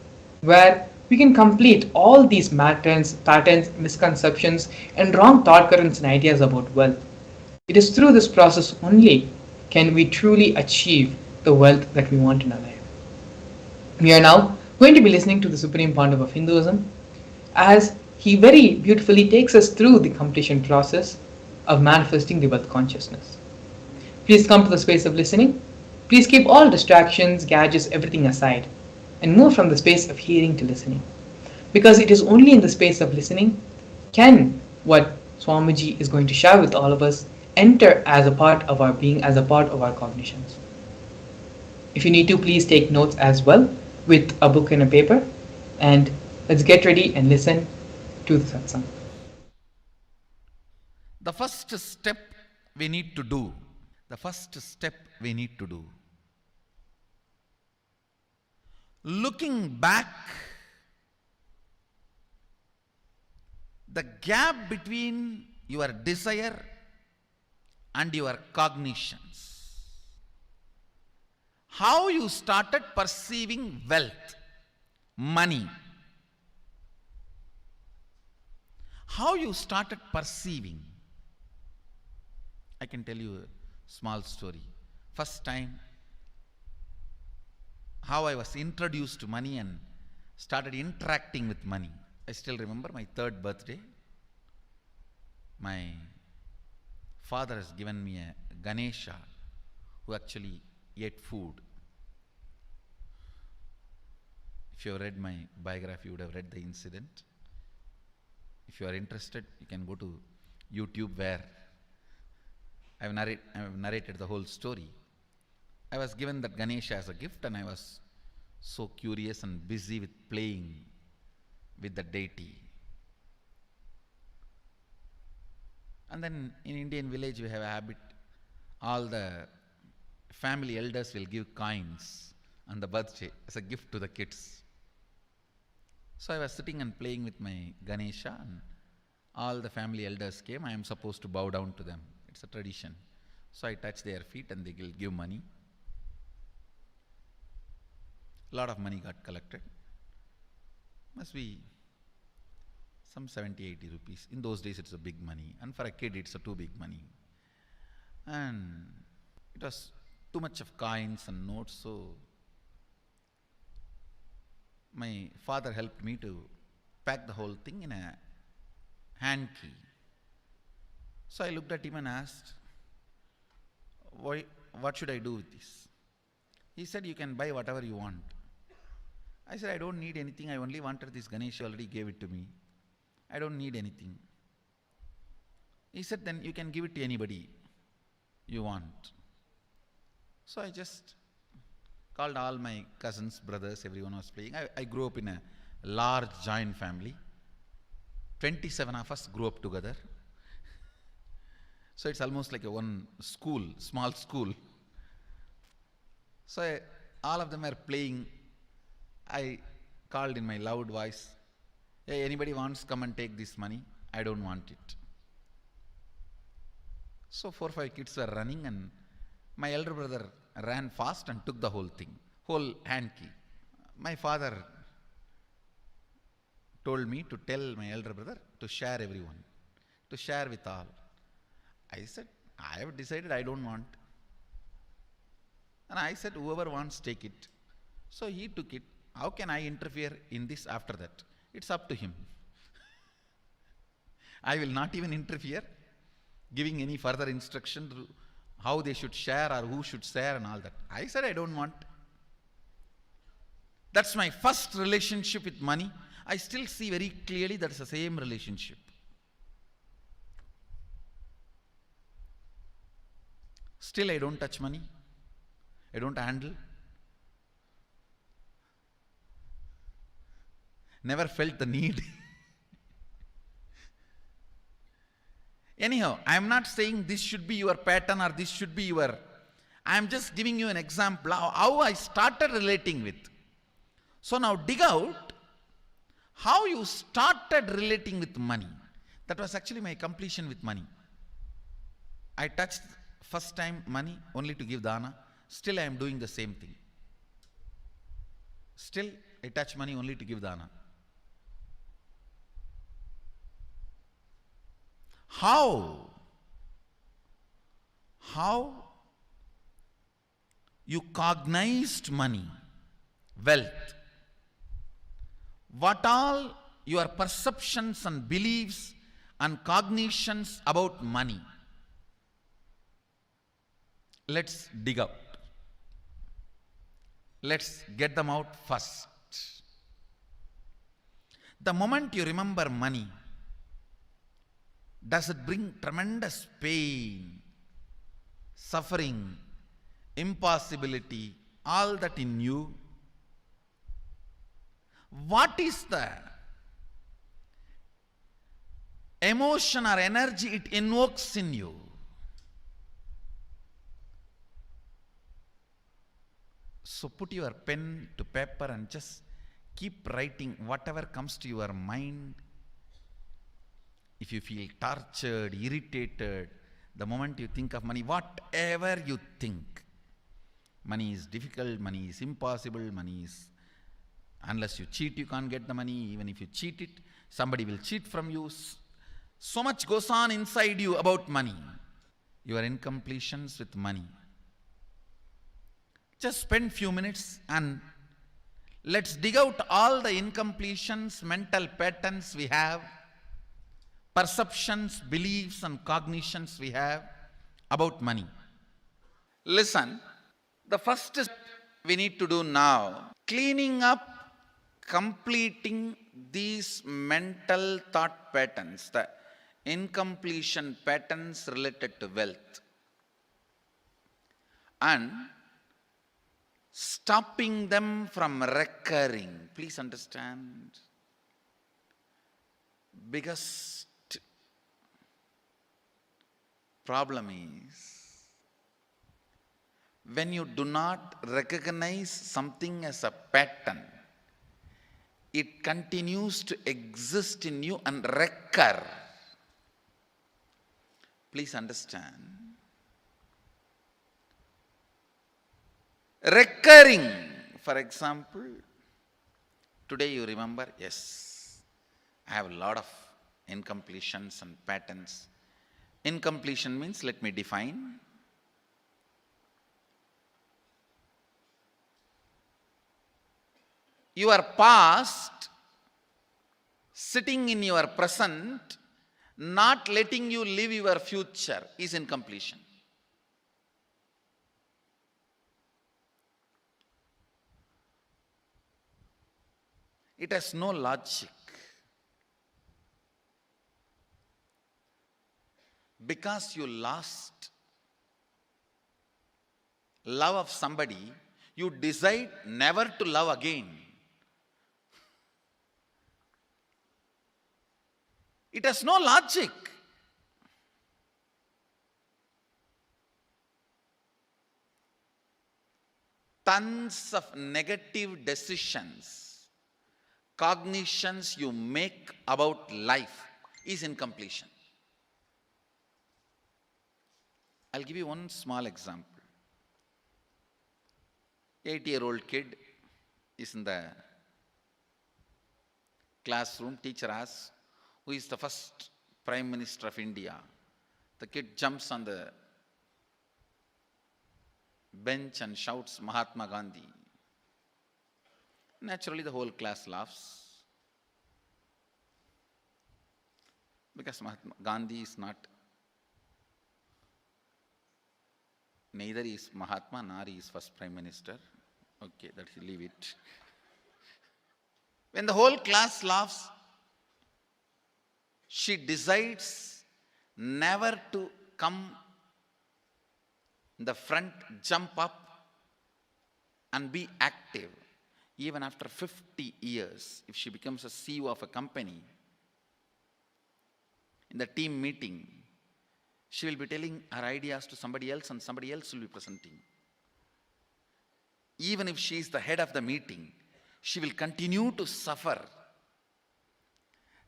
where we can complete all these patterns, misconceptions, and wrong thought currents and ideas about wealth. It is through this process only can we truly achieve the wealth that we want in our life. We are now going to be listening to the Supreme Pandav of Hinduism as he very beautifully takes us through the completion process of manifesting the wealth consciousness. Please come to the space of listening. Please keep all distractions, gadgets, everything aside and move from the space of hearing to listening. Because it is only in the space of listening can what Swamiji is going to share with all of us enter as a part of our being, as a part of our cognitions. If you need to, please take notes as well with a book and a paper. And let's get ready and listen to the satsang. The first step we need to do, the first step we need to do, looking back, the gap between your desire and your cognitions, how you started perceiving wealth, money, how you started perceiving. I can tell you a small story. First time, how I was introduced to money and started interacting with money. I still remember my 3rd birthday. My father has given me a Ganesha who actually ate food. If you have read my biography, you would have read the incident. If you are interested, you can go to YouTube where I have narrated the whole story. I was given that Ganesha as a gift and I was so curious and busy with playing with the deity. And then in Indian village we have a habit, all the family elders will give coins on the birthday as a gift to the kids. So I was sitting and playing with my Ganesha and all the family elders came. I am supposed to bow down to them. It's a tradition. So I touch their feet and they will give money. A lot of money got collected. Must be some 70-80 rupees. In those days it's a big money. And for a kid it's a too big money. And it was too much of coins and notes, so my father helped me to pack the whole thing in a hand key. So I looked at him and asked, what should I do with this? He said, you can buy whatever you want. I said, I don't need anything. I only wanted this Ganesha, already gave it to me. I don't need anything. He said, then you can give it to anybody you want. So I just called all my cousins, brothers, everyone was playing. I grew up in a large joint family. 27 of us grew up together. So it's almost like a one school, small school. So all of them are playing. I called in my loud voice, hey, anybody wants, come and take this money. I don't want it. So 4 or 5 kids were running and my elder brother ran fast and took the whole thing, whole hand key. My father told me to tell my elder brother to share everyone, to share with all. I said, I have decided I don't want. And I said, whoever wants, take it. So he took it. How can I interfere in this after that? It's up to him. I will not even interfere, giving any further instruction to how they should share or who should share and all that. I said, I don't want. That's my first relationship with money. I still see very clearly that's the same relationship. Still, I don't touch money. I don't handle. Never felt the need. Anyhow, I am not saying this should be your pattern or this should be your. I am just giving you an example of how I started relating with. So now dig out how you started relating with money. That was actually my completion with money. I touched first time money only to give dana. Still I am doing the same thing. Still I touch money only to give dana. How You cognized money, wealth. What all your perceptions and beliefs and cognitions about money? Let's dig out. Let's get them out first. The moment you remember money, does it bring tremendous pain, suffering, impossibility, all that in you? What is the emotion or energy it invokes in you? So put your pen to paper and just keep writing whatever comes to your mind. If you feel tortured, irritated, the moment you think of money, whatever you think, money is difficult, money is impossible, money is, unless you cheat, you can't get the money. Even if you cheat it, somebody will cheat from you. So much goes on inside you about money. Your incompletions with money. Just spend few minutes and let's dig out all the incompletions, mental patterns we have, perceptions, beliefs and cognitions we have about money. Listen, the first step we need to do now, cleaning up, completing these mental thought patterns, the incompletion patterns related to wealth, and stopping them from recurring. Please understand, biggest problem is when you do not recognize something as a pattern, it continues to exist in you and recur. Please understand. Recurring, for example, today you remember, yes, I have a lot of incompletions and patterns. Incompletion means, let me define. Your past sitting in your present, not letting you live your future, is incompletion. It has no logic. Because you lost love of somebody, you decide never to love again. It has no logic. Tons of negative decisions, cognitions you make about life is incompletion. I'll give you one small example. 8-year-old kid is in the classroom. Teacher asks, who is the first Prime Minister of India? The kid jumps on the bench and shouts, Mahatma Gandhi. Naturally, the whole class laughs. Because Mahatma Gandhi is not, neither is Mahatma nor he is first Prime Minister. Okay, that you leave it. When the whole class laughs, she decides never to come in the front, jump up and be active. Even after 50 years, if she becomes a CEO of a company, in the team meeting, she will be telling her ideas to somebody else and somebody else will be presenting. Even if she is the head of the meeting, she will continue to suffer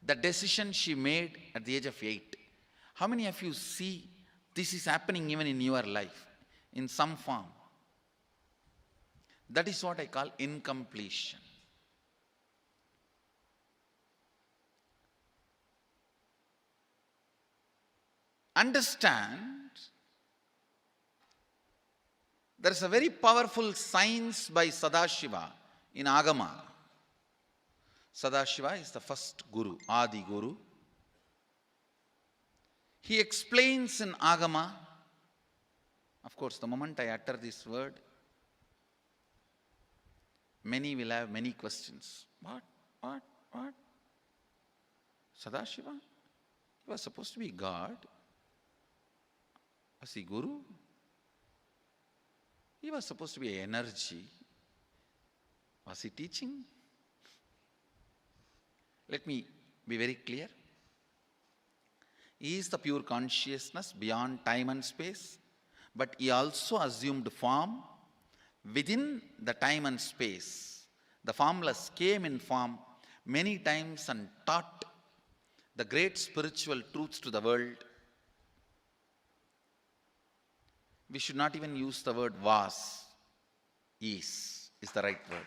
the decision she made at the age of 8. How many of you see this is happening even in your life in some form? That is what I call incompletion. Understand There is a very powerful science by Sadashiva in Agama. Sadashiva is the first Guru, Adi Guru. He explains in Agama, of course, the moment I utter this word, many will have many questions. What? Sadashiva? He was supposed to be God. Was he Guru? He was supposed to be energy. Was he teaching? Let me be very clear. He is the pure consciousness beyond time and space, but he also assumed form within the time and space. The formless came in form many times and taught the great spiritual truths to the world. We should not even use the word was. Is the right word.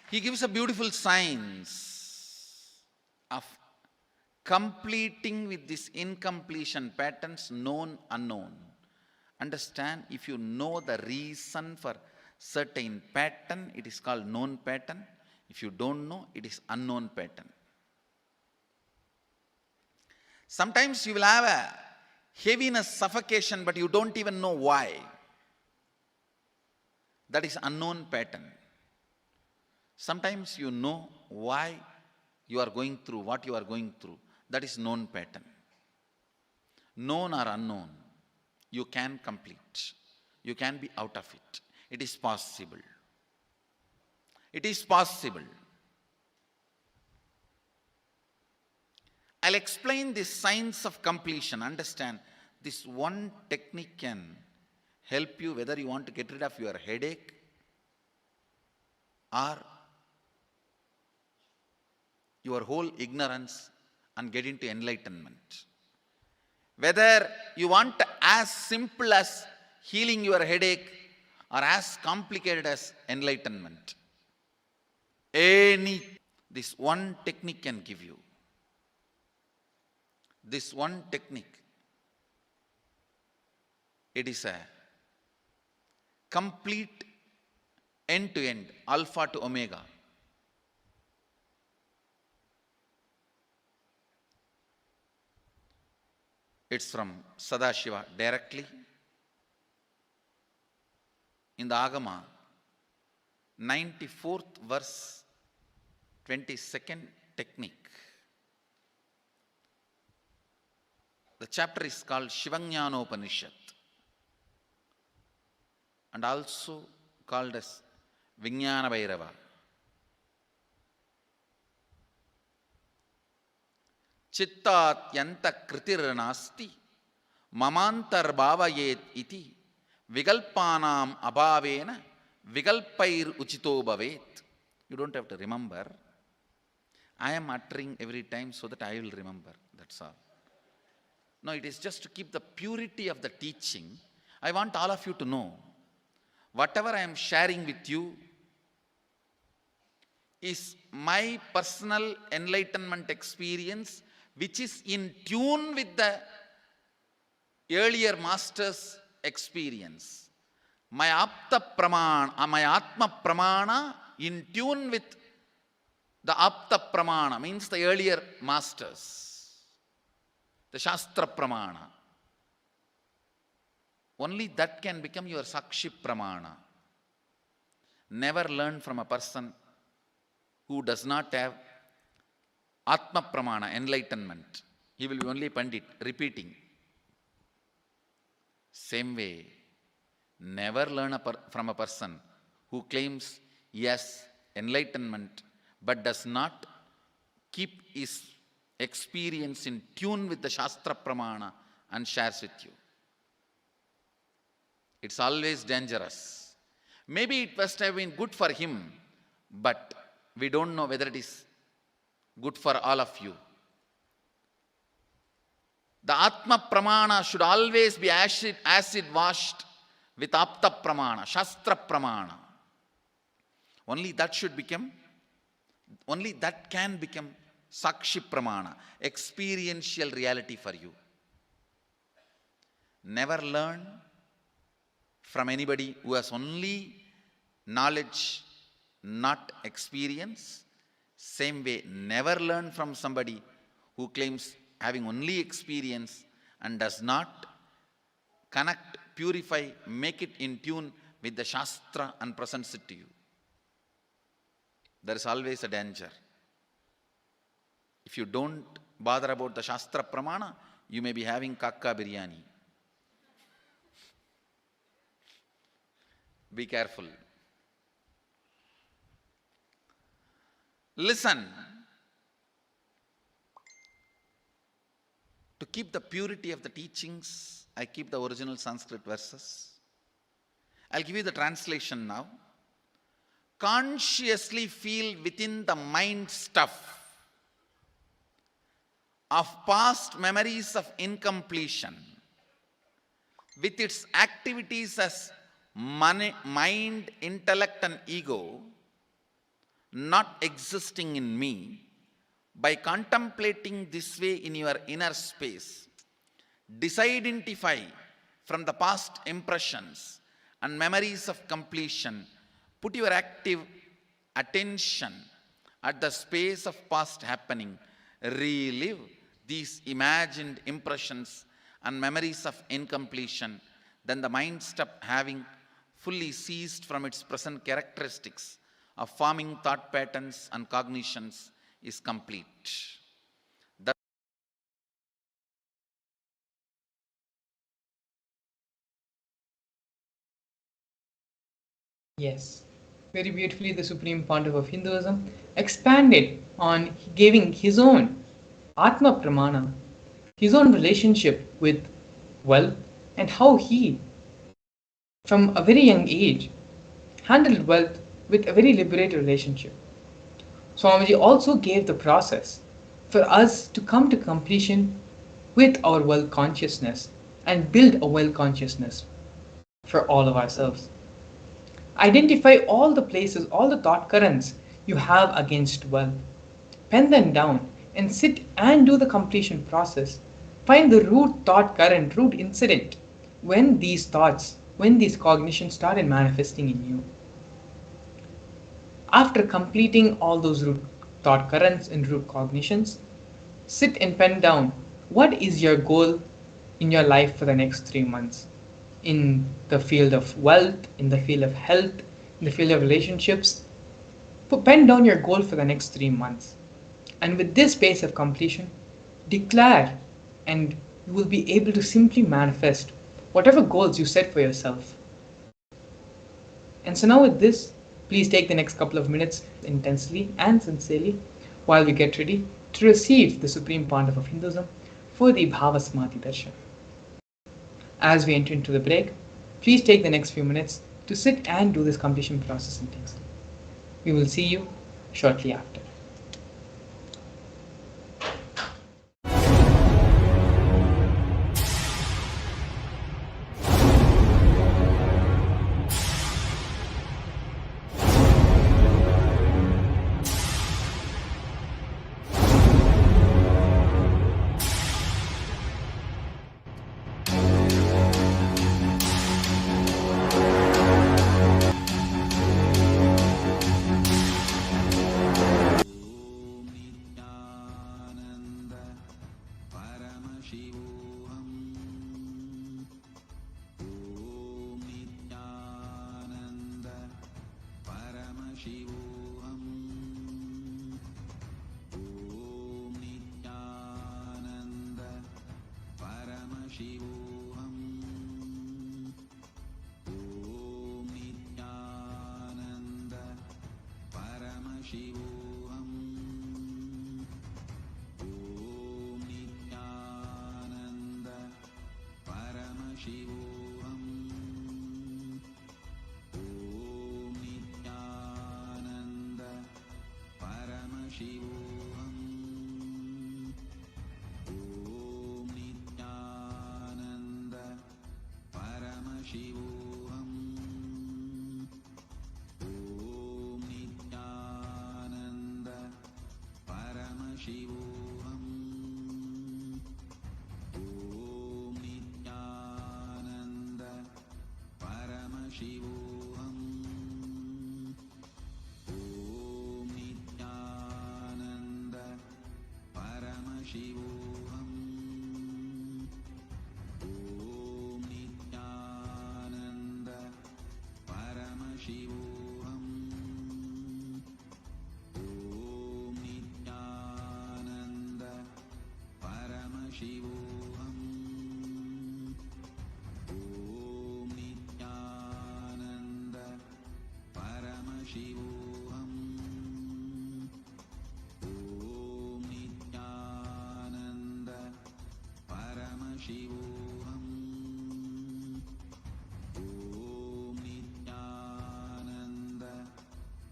He gives a beautiful science of completing with this incompletion patterns, known, unknown. Understand, if you know the reason for certain pattern, it is called known pattern. If you don't know, it is unknown pattern. Sometimes you will have a heaviness, suffocation, but you don't even know why. That is unknown pattern. Sometimes you know why you are going through what you are going through. That is known pattern. Known or unknown, you can complete. You can be out of it. It is possible. It is possible. I'll explain this science of completion. Understand, this one technique can help you whether you want to get rid of your headache or your whole ignorance and get into enlightenment. Whether you want as simple as healing your headache or as complicated as enlightenment. This one technique can give you. This one technique, it is a complete end-to-end, alpha to omega. It's from Sadashiva directly. In the Agama, 94th verse, 22nd technique. The chapter is called Shivajnanopanishad and also called as Vijnana Bhairava. Chittat yanta kritir nasti mamantar bhavayet iti vigalpanam abhavena vigalpair uchito bhavet. You don't have to remember. I am uttering every time so that I will remember. That's all. No, it is just to keep the purity of the teaching. I want all of you to know, whatever I am sharing with you is my personal enlightenment experience, which is in tune with the earlier master's experience. My Apta Pramana, my Atma Pramana in tune with the Apta Pramana, means the earlier masters. The Shastra Pramana. Only that can become your Sakshi Pramana. Never learn from a person who does not have Atma Pramana, enlightenment. He will be only Pandit, repeating. Same way, never learn from a person who claims yes, enlightenment, but does not keep his experience in tune with the Shastra Pramana and shares with you. It's always dangerous. Maybe it must have been good for him, but we don't know whether it is good for all of you. The Atma Pramana should always be acid washed with Apta Pramana, Shastra Pramana. Only that can become Sakshi Pramana, experiential reality for you. Never learn from anybody who has only knowledge, not experience. Same way, never learn from somebody who claims having only experience and does not connect, purify, make it in tune with the Shastra and presents it to you. There is always a danger. If you don't bother about the Shastra Pramana, you may be having kakka biryani. Be careful. Listen. To keep the purity of the teachings, I keep the original Sanskrit verses. I'll give you the translation now. Consciously feel within the mind stuff of past memories of incompletion with its activities as mind, intellect and ego not existing in me. By contemplating this way in your inner space, disidentify from the past impressions and memories of completion. Put your active attention at the space of past happening. Relive these imagined impressions and memories of incompletion. Then the mind stop having fully ceased from its present characteristics of forming thought patterns and cognitions is complete. Yes, very beautifully the Supreme Pontiff of Hinduism expanded on giving his own Atma Pramana, his own relationship with wealth, and how he, from a very young age, handled wealth with a very liberated relationship. Swamiji also gave the process for us to come to completion with our wealth consciousness and build a wealth consciousness for all of ourselves. Identify all the places, all the thought currents you have against wealth. Pen them down and sit and do the completion process. Find the root thought current, root incident when these thoughts, when these cognitions started manifesting in you. After completing all those root thought currents and root cognitions, sit and pen down what is your goal in your life for the next 3 months in the field of wealth, in the field of health, in the field of relationships. Pen down your goal for the next 3 months. And with this pace of completion, declare and you will be able to simply manifest whatever goals you set for yourself. And so now with this, please take the next couple of minutes intensely and sincerely while we get ready to receive the Supreme Pontiff of Hinduism for the Bhava Samadhi Darshan. As we enter into the break, please take the next few minutes to sit and do this completion process intensely. We will see you shortly after. Paramashivam. Paramashivoham. Om Nithyananda Paramashivoham. Om Nithyananda Paramashivoham. Om Nithyananda Paramashivoham. Om Nithyananda Paramashivoham. Om Nithyananda Paramashivoham. Om Nithyananda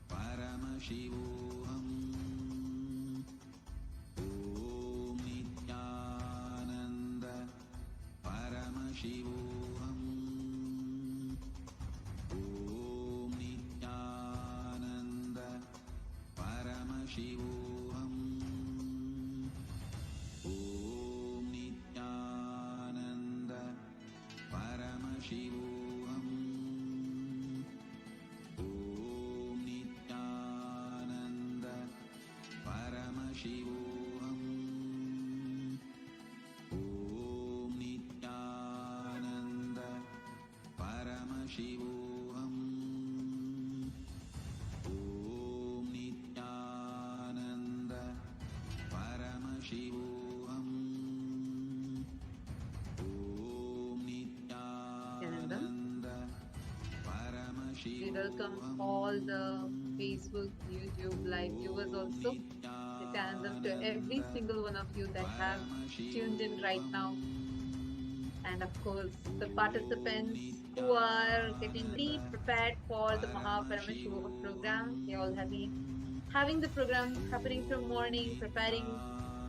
Paramashivoham. Om Nithyananda Paramashivoham. Om Nithyananda Paramashivoham. Om Nithyananda Paramashivoham. Om Nithyananda Paramashivoham. Om Nithyananda Paramashivoham. Om Nithyananda Paramashivoham. Om Nithyananda We welcome all the Facebook, YouTube live viewers also. Nithyanandam to every single one of you that have tuned in right now. And of course, the participants who are getting ready, prepared for the Paramashivam program. They all have been having the program happening from morning, preparing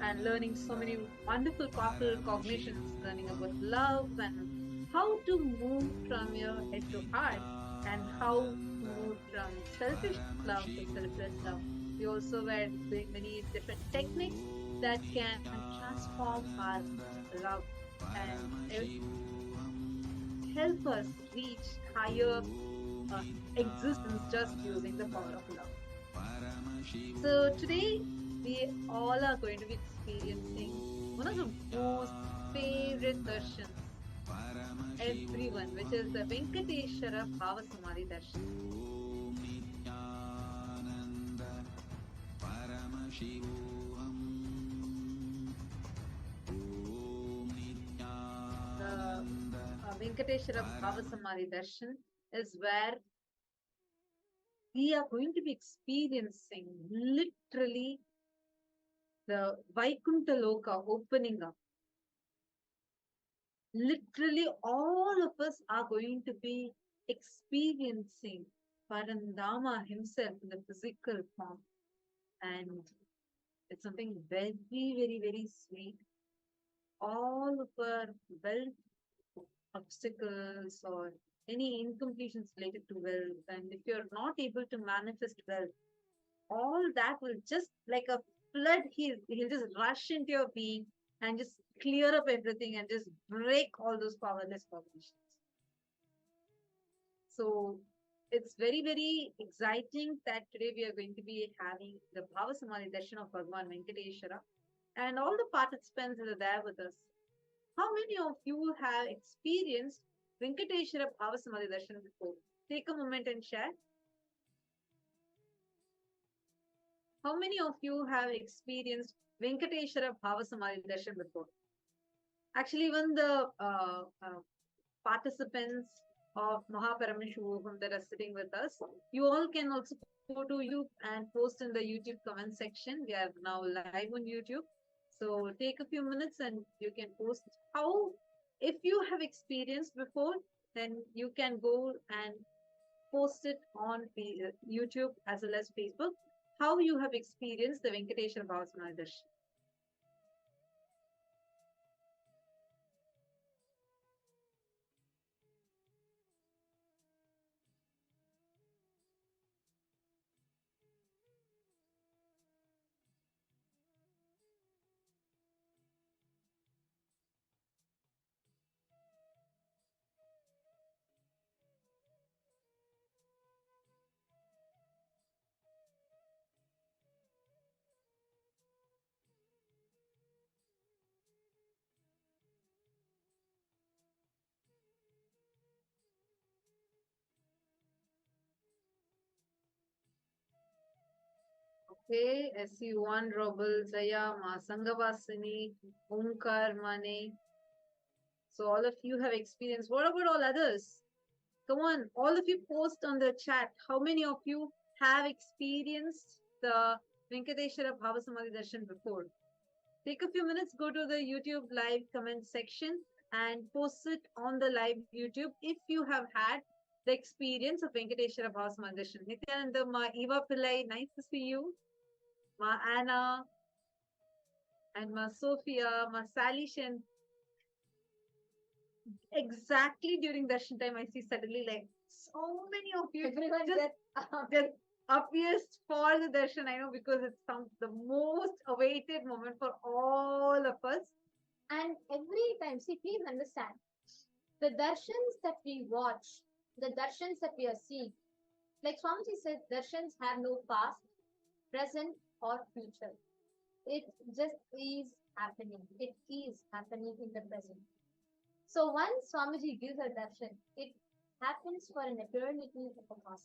and learning so many wonderful, powerful cognitions, learning about love and how to move from your head to heart and how to move from selfish love to selfless love. We also were doing many different techniques that can transform our love and help us reach higher existence just using the power of love. So today we all are going to be experiencing one of the most favorite darshans everyone, which is the Venkateshwara Bhava Samadhi Darshan. Om Nithyananda Paramashivoham. Om Nithyananda The Venkateshwara Bhava Samadhi Darshan is where we are going to be experiencing literally the Vaikuntha Loka opening up. Literally, all of us are going to be experiencing Parandama himself in the physical form. And it's something very, very, very sweet. All of our wealth obstacles or any incompletions related to wealth, and if you're not able to manifest wealth, all that will just like a flood, he'll just rush into your being and just clear up everything and just break all those powerless cognitions. So it's very, very exciting that today we are going to be having the Bhava Samadhi Darshan of Bhagavan Venkateshwara, and all the participants that are there with us. How many of you have experienced Venkateshwara Bhava Samadhi Darshan before? Take a moment and share. How many of you have experienced Venkateshwara Bhava Samadhi Darshan before? Actually, even the participants of Paramashivam that are sitting with us, you all can also go to YouTube and post in the YouTube comment section. We are now live on YouTube. So take a few minutes and you can post how, if you have experienced before, then you can go and post it on YouTube as well as Facebook, how you have experienced the Venkateshwara Bhava Samadhi Darshan. Okay, SU1, Robel, Zaya, Ma Sangavasini, Omkar, Mane. So all of you have experienced. What about all others? Come on, all of you post on the chat. How many of you have experienced the Venkateshwara Bhava Samadhi Darshan before? Take a few minutes, go to the YouTube live comment section and post it on the live YouTube if you have had the experience of Venkateshwara Bhava Samadhi Darshan. Nithyananda, Ma Eva Pillai, nice to see you. Ma Anna and Ma Sophia, Ma Sally Shen. Exactly during darshan time, I see suddenly like so many of you Everyone just appears for the darshan. I know because it's the most awaited moment for all of us. And every time, see, please understand, the darshans that we watch, the darshans that we are seeing, like Swamiji said, darshans have no past, present, or future. It just is happening. It is happening in the present. So once Swamiji gives a darshan, it happens for an eternity of the cosmos.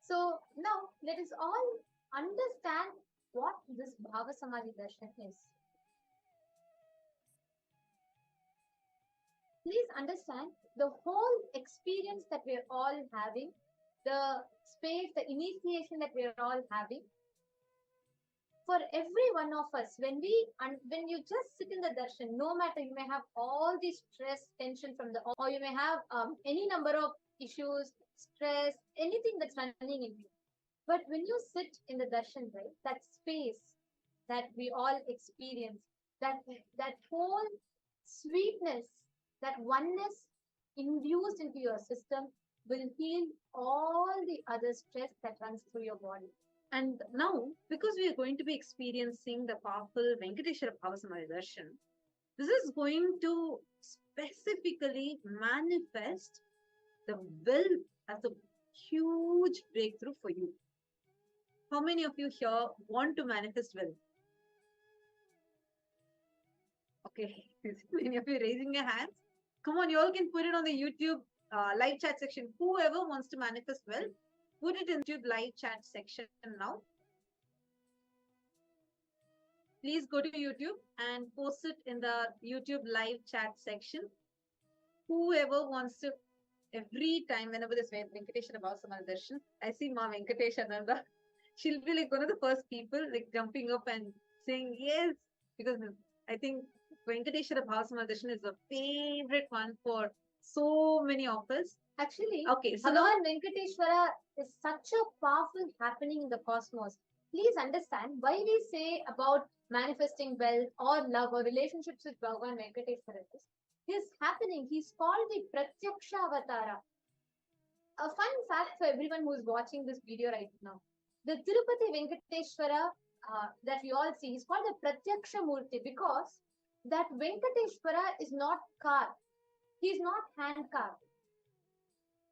So now let us all understand what this Bhava Samadhi darshan is. Please understand the whole experience that we're all having, the space, the initiation that we're all having. For every one of us, when you just sit in the darshan, no matter you may have all the stress, tension from or you may have any number of issues, stress, anything that's running in you. But when you sit in the darshan, right, that space that we all experience, that whole sweetness, that oneness induced into your system will heal all the other stress that runs through your body. And now, because we are going to be experiencing the powerful Venkateshwara Bhava Samadhi Darshan, this is going to specifically manifest the will as a huge breakthrough for you. How many of you here want to manifest wealth? Okay, many of you raising your hands. Come on, you all can put it on the YouTube live chat section. Whoever wants to manifest wealth, put it in the YouTube live chat section now. Please go to YouTube and post it in the YouTube live chat section. Whoever wants to, every time whenever this Venkateshwara Bhava Samadhi Darshan, I see Ma Venkateshananda. She'll be like one of the first people like jumping up and saying yes, because I think Venkateshwara Bhava Samadhi Darshan is a favorite one for so many of us. Actually, okay, so Bhagavan Venkateshwara is such a powerful happening in the cosmos. Please understand why we say about manifesting wealth or love or relationships with Bhagavan Venkateshwara is happening. He's called the Pratyaksha Avatara. A fun fact for everyone who is watching this video right now. The Tirupati Venkateshwara that we all see is called the Pratyaksha Murti because that Venkateshwara is not carved. He is not hand carved.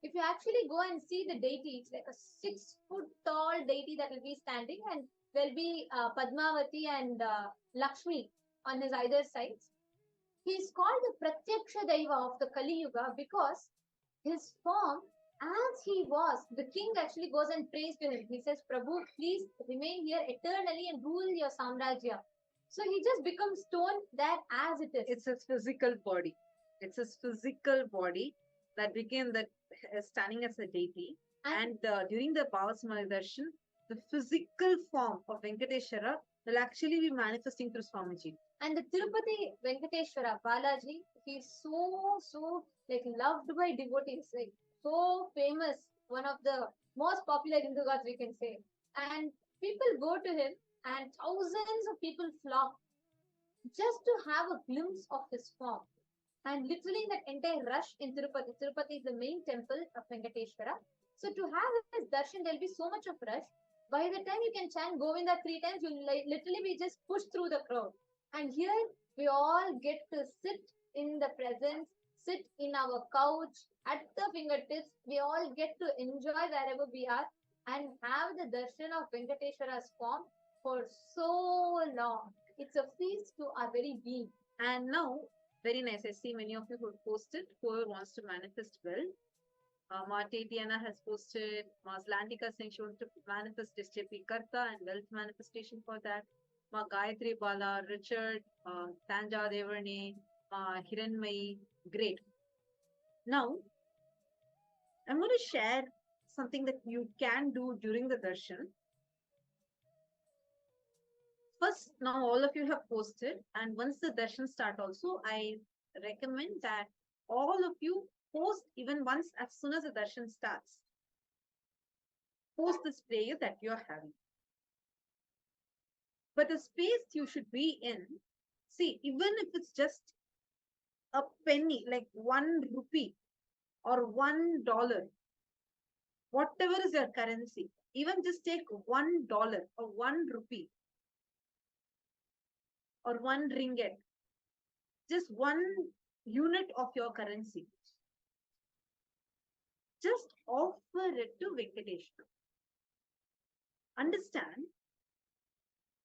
If you actually go and see the deity, it's like a 6-foot tall deity that will be standing, and there'll be Padmavati and Lakshmi on his either sides. He is called the Pratyaksha Daiva of the Kali Yuga because his form, as he was, the king actually goes and prays to him. He says, Prabhu, please remain here eternally and rule your Samrajya. So he just becomes stone there as it is. It's his physical body. It's his physical body that became that standing as a deity. And during the Bhava Samadhi Darshan, the physical form of Venkateshwara will actually be manifesting through Swamiji. And the Tirupati Venkateshwara Balaji, he's so like loved by devotees, like so famous, one of the most popular Hindu gods we can say. And people go to him and thousands of people flock just to have a glimpse of his form. And literally that entire rush in Tirupati, Tirupati is the main temple of Venkateshwara. So to have his darshan, there'll be so much of rush. By the time you can chant Govinda 3 times, you'll literally be just pushed through the crowd. And here we all get to sit in the presence, sit in our couch, at the fingertips. We all get to enjoy wherever we are and have the darshan of Venkateshwara's form for so long. It's a feast to our very being. And now, very nice. I see many of you who posted, whoever wants to manifest well. Ma Tatiana has posted, Ma Slantika saying she wants to manifest SJP Karta and wealth manifestation for that. Ma Gayatri Bala, Richard, Tanja Devarne, Ma Hiranmai. Great. Now, I'm going to share something that you can do during the darshan. First, now all of you have posted, and once the darshan start also, I recommend that all of you post even once as soon as the darshan starts. Post this prayer that you are having. But the space you should be in, see, even if it's just a penny, like 1 rupee or $1, whatever is your currency, even just take $1 or 1 rupee or 1 ringgit, just 1 unit of your currency. Just offer it to Venkateshwara. Understand,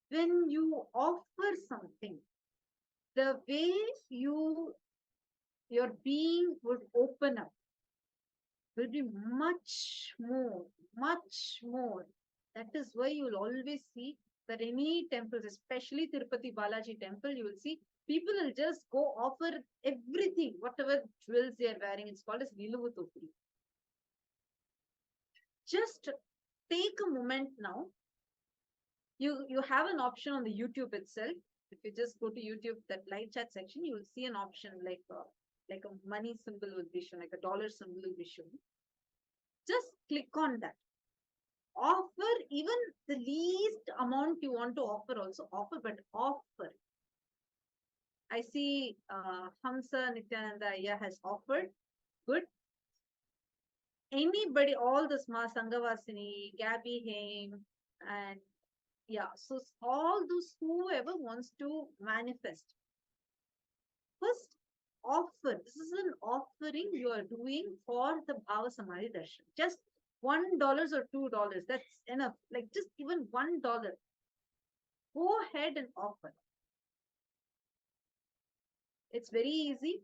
when you offer something, the way your being would open up will be much more, much more. That is why you will always see that any temples, especially Tirupati Balaji temple, you will see people will just go offer everything, whatever jewels they are wearing. It's called as Niluvu Topri. Just take a moment now. You have an option on the YouTube itself. If you just go to YouTube, that live chat section, you will see an option like a money symbol will be shown, like a dollar symbol will be shown. Just click on that. Offer even the least amount you want to offer also. Offer, but offer. I see Hamsa Nithyananda has offered. Good. Anybody, all the Ma Sanghavasini, Gabby Haim, and yeah, so all those whoever wants to manifest. First, offer. This is an offering you are doing for the Bhava Samadhi Darshan. Just $1 or $2. That's enough. Like just even $1. Go ahead and offer. It's very easy.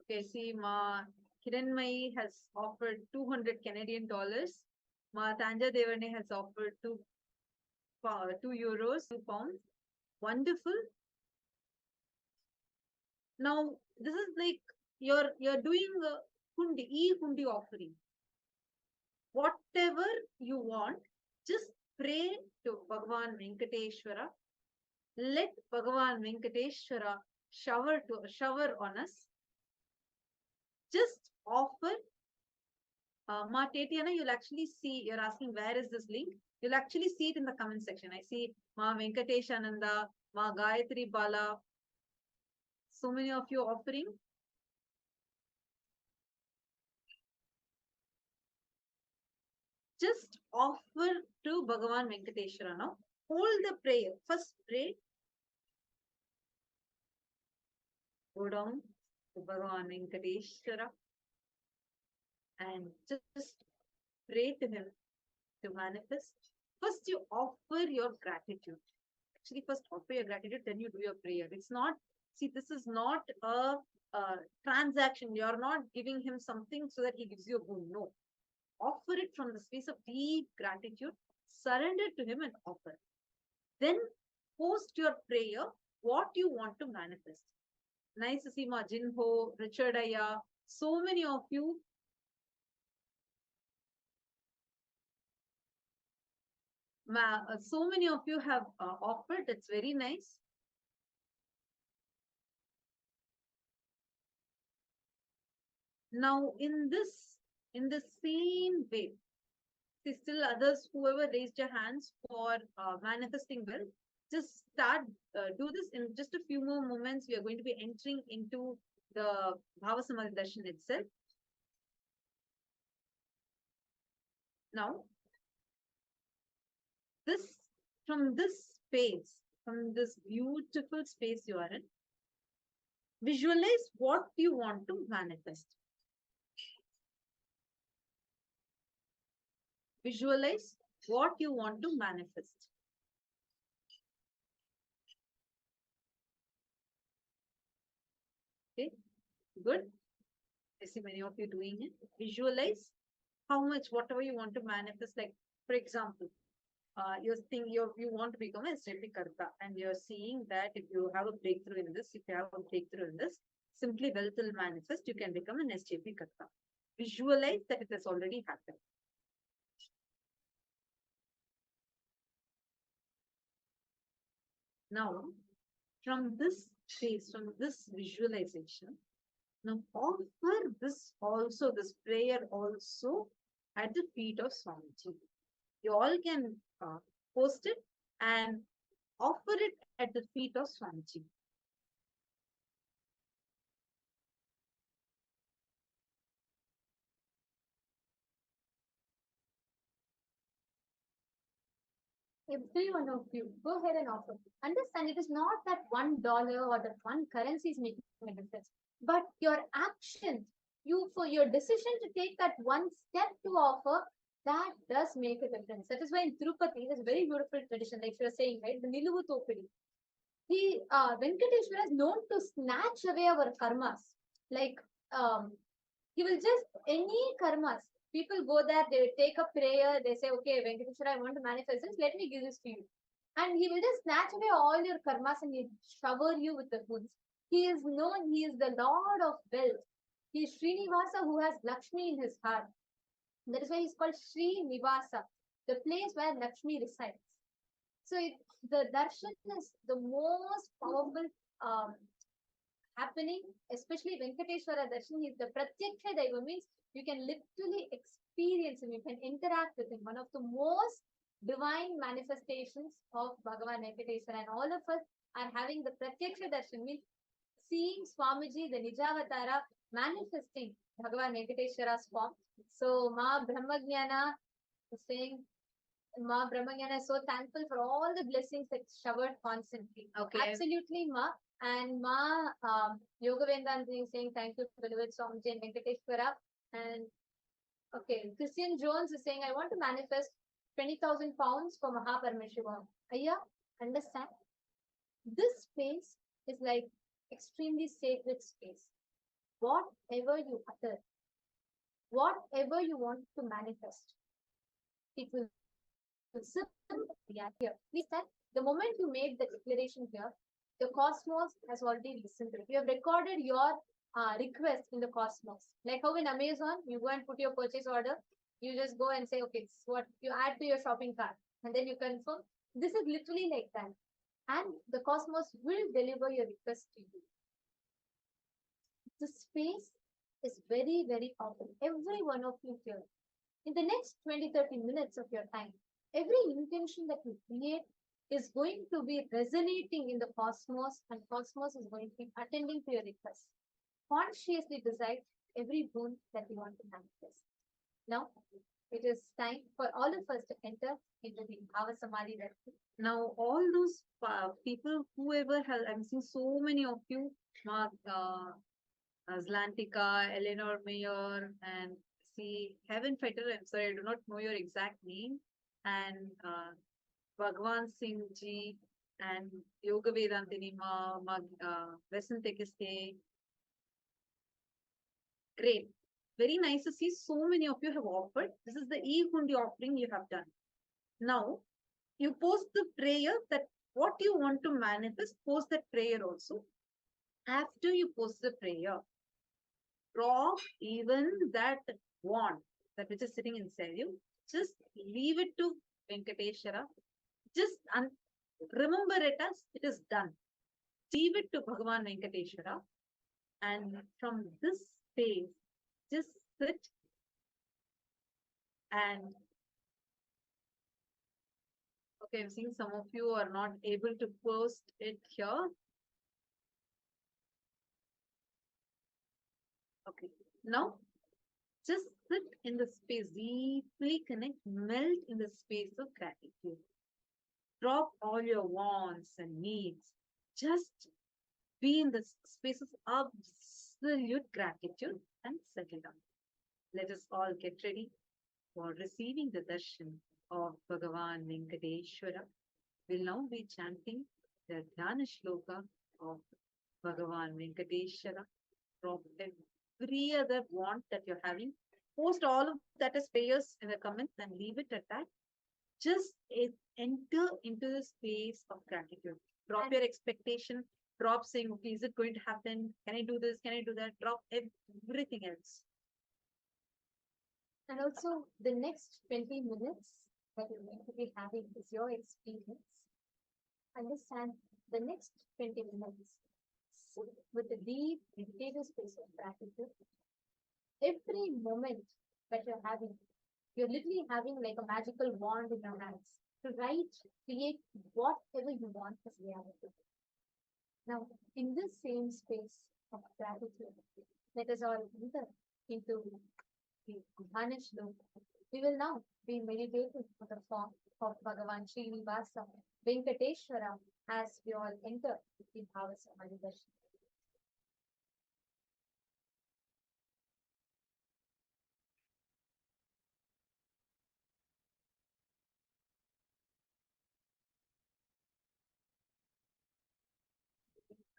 Okay, see, Ma Kiranmai has offered 200 Canadian dollars. Ma Tanja Devarne has offered 2 euros, 2 pounds. Wonderful. Now, this is like you're doing a hundi offering. Whatever you want, just pray to Bhagavan Venkateshwara. Let Bhagavan Venkateshwara shower on us. Just offer. Ma Tatiana, you'll actually see, you're asking where is this link? You'll actually see it in the comment section. I see Ma Venkateshananda, Ma Gayatri Bala. So many of you offering. Just offer to Bhagavan Venkateshwara now. Hold the prayer. First pray. Go down to Bhagavan Venkateshwara and just pray to him to manifest. First, you offer your gratitude. Actually, first offer your gratitude, then you do your prayer. It's not, see, this is not a transaction. You're not giving him something so that he gives you a boon. No. Offer it from the space of deep gratitude. Surrender to him and offer. Then post your prayer, what you want to manifest. Nice to see Ma Jinho, Richard Aya, so many of you. So many of you have offered. It's very nice. Now, in the same way, see, still others, whoever raised your hands for manifesting wealth, just start, do this in just a few more moments. We are going to be entering into the Bhava Samadhi Darshan itself. Now, from this space, from this beautiful space you are in, visualize what you want to manifest. Visualize what you want to manifest. Okay, good. I see many of you doing it. Visualize how much, whatever you want to manifest. Like, for example, you want to become a SJP Karta, and you're seeing that if you have a breakthrough in this, if you have a breakthrough in this, simply wealth will manifest. You can become an SJP Karta. Visualize that it has already happened. Now, from this space, from this visualization, now offer this also, this prayer also at the feet of Swamiji. You all can post it and offer it at the feet of Swamiji. Every one of you, go ahead and offer. Understand it is not that $1 or that one currency is making a difference, but your actions, for your decision to take that one step to offer, that does make a difference. That is why in Tirupati, there's a very beautiful tradition, like you were saying, right? The Niluvu Topidi. Venkateshwara is known to snatch away our karmas. Like, he will just, any karmas, people go there, they take a prayer, they say, okay, Venkateshwara, I want to manifest this, let me give this to you. And he will just snatch away all your karmas and he shower you with the goods. He is known, he is the Lord of wealth. He is Srinivasa who has Lakshmi in his heart. That is why he's called Srinivasa, the place where Lakshmi resides. So the darshan is the most powerful happening, especially Venkateshwara darshan. Is the pratyaksha daiva, means you can literally experience him, you can interact with him. One of the most divine manifestations of Bhagavan Venkateshwara, and all of us are having the pratyaksha darshan, means seeing Swamiji, the Nijavatara, manifesting Bhagavan Venkateshwara's form. So Ma Brahmajnana is saying, Ma Brahmanyana is so thankful for all the blessings that showered constantly. Okay. Absolutely, Ma. And Ma Yoga Vedanti is saying thank you, beloved Swamiji and Venkateshwara. And okay, Christian Jones is saying, I want to manifest 20,000 pounds for Paramashivam. Ayya, understand? This space is like extremely sacred space. Whatever you utter, whatever you want to manifest, it will here. Please that the moment you made the declaration here, the cosmos has already listened to it. You have recorded your request in the cosmos. Like how in Amazon, you go and put your purchase order, you just go and say, okay, it's what you add to your shopping cart, and then you confirm. This is literally like that. And the cosmos will deliver your request to you. The space is very, very powerful. Every one of you here, in the next 20-30 minutes of your time, every intention that you create is going to be resonating in the cosmos, and cosmos is going to be attending to your request. Consciously decide every boon that you want to manifest. Now, it is time for all of us to enter into the Bhava Samadhi Darshan. Now, all those people, whoever has, I'm seeing so many of you, Mark, Zlantika, Eleanor Mayer, and see Heaven Fighter. I'm sorry, I do not know your exact name. And Bhagwan Singh ji and Yoga Vedantini Ma, Vesantekiste. Great. Very nice to see so many of you have offered. This is the E-Hundi offering you have done. Now, you post the prayer that what you want to manifest, post that prayer also. After you post the prayer, drop even that wand, that which is sitting inside you, just leave it to Venkateshwara. Just remember it as it is done. Leave it to Bhagavan Venkateshwara. And from this space, just sit and okay, I'm seeing some of you are not able to post it here. Okay, now just sit in the space, deeply connect, melt in the space of gratitude. Drop all your wants and needs. Just be in the space of absolute gratitude and settle down. Let us all get ready for receiving the darshan of Bhagavan Venkateshwara. We'll now be chanting the Dhyana Shloka of Bhagavan Venkateshwara from every other want that you're having. Post all of that as prayers in the comments and leave it at that. Just enter into the space of gratitude. Drop your expectation. Drop saying, okay, is it going to happen? Can I do this? Can I do that? Drop everything else. And also, the next 20 minutes that you're going to be having is your experience. Understand the next 20 minutes. Sit with a deep meditative space of gratitude. Every moment that you're literally having like a magical wand in your hands to write, create whatever you want as reality. Now, in this same space of gratitude, let us all enter into the Dhanish loop. We will now be meditating on the form of Bhagavan Srinivasa Venkateshwara as we all enter the Bhava Samadhi Darshan.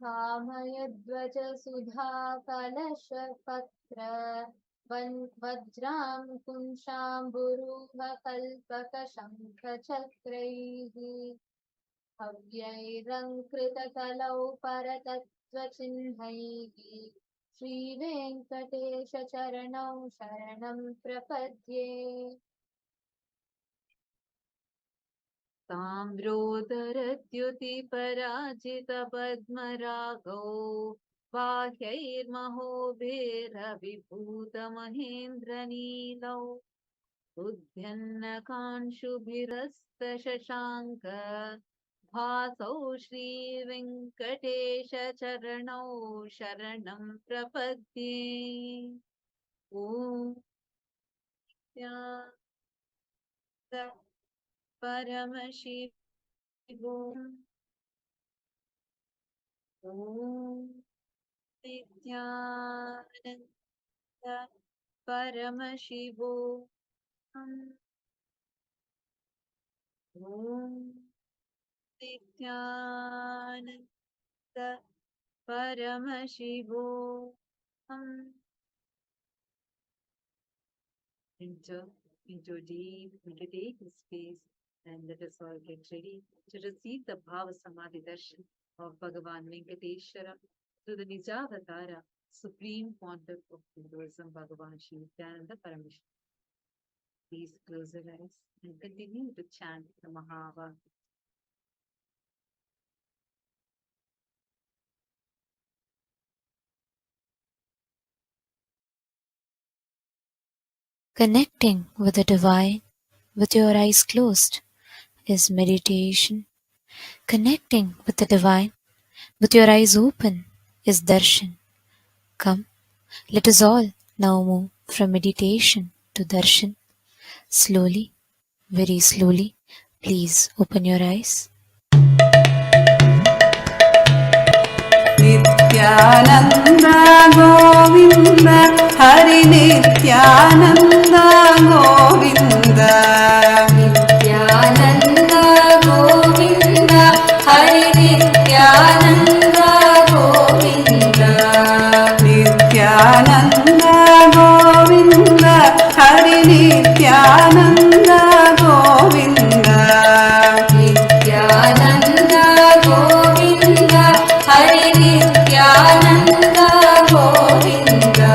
कामयध्वज सुधा कलश पत्र वज्रां कुंशाम्बुरूह कल्पक शंख चक्रैः हव्यैरङ्कृतकलौ परतत्त्वचिह्नैः श्रीवेङ्कटेश चरणौ शरणं प्रपद्ये ताम्रोदरद्युतिपराजितपद्मरागौ बाह्यैर्महोभिरविभूतमहेन्द्रनीलौ उद्यन्नकांशुभिरस्तशशाङ्क भासौ श्रीवेङ्कटेशचरणौ शरणं प्रपद्ये ॐ परमशिवम् ॐ नित्यानन्द परमशिवो ॐ Nityanand परमशिवो enter into a deep meditative space and let us all get ready to receive the Bhava Samadhi Darshan of Bhagavan Venkateshwara through the Nijavatara, Supreme Pontiff of Hinduism, Bhagavan Sri Nithyananda Paramashivam. Please close your eyes and continue to chant the Mahava. Connecting with the divine with your eyes closed is meditation. Connecting with the divine with your eyes open is darshan. Come, let us all now move from meditation to darshan. Slowly, very slowly, please open your eyes. Nithyananda Govinda Hari Nithyananda Govinda Nithyananda Govinda Hari Nithyananda Govinda Nithyananda Govinda Hari Nithyananda Govinda Nithyananda Govinda Hari Nithyananda Govinda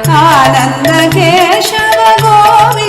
Ananda Keshava Govinda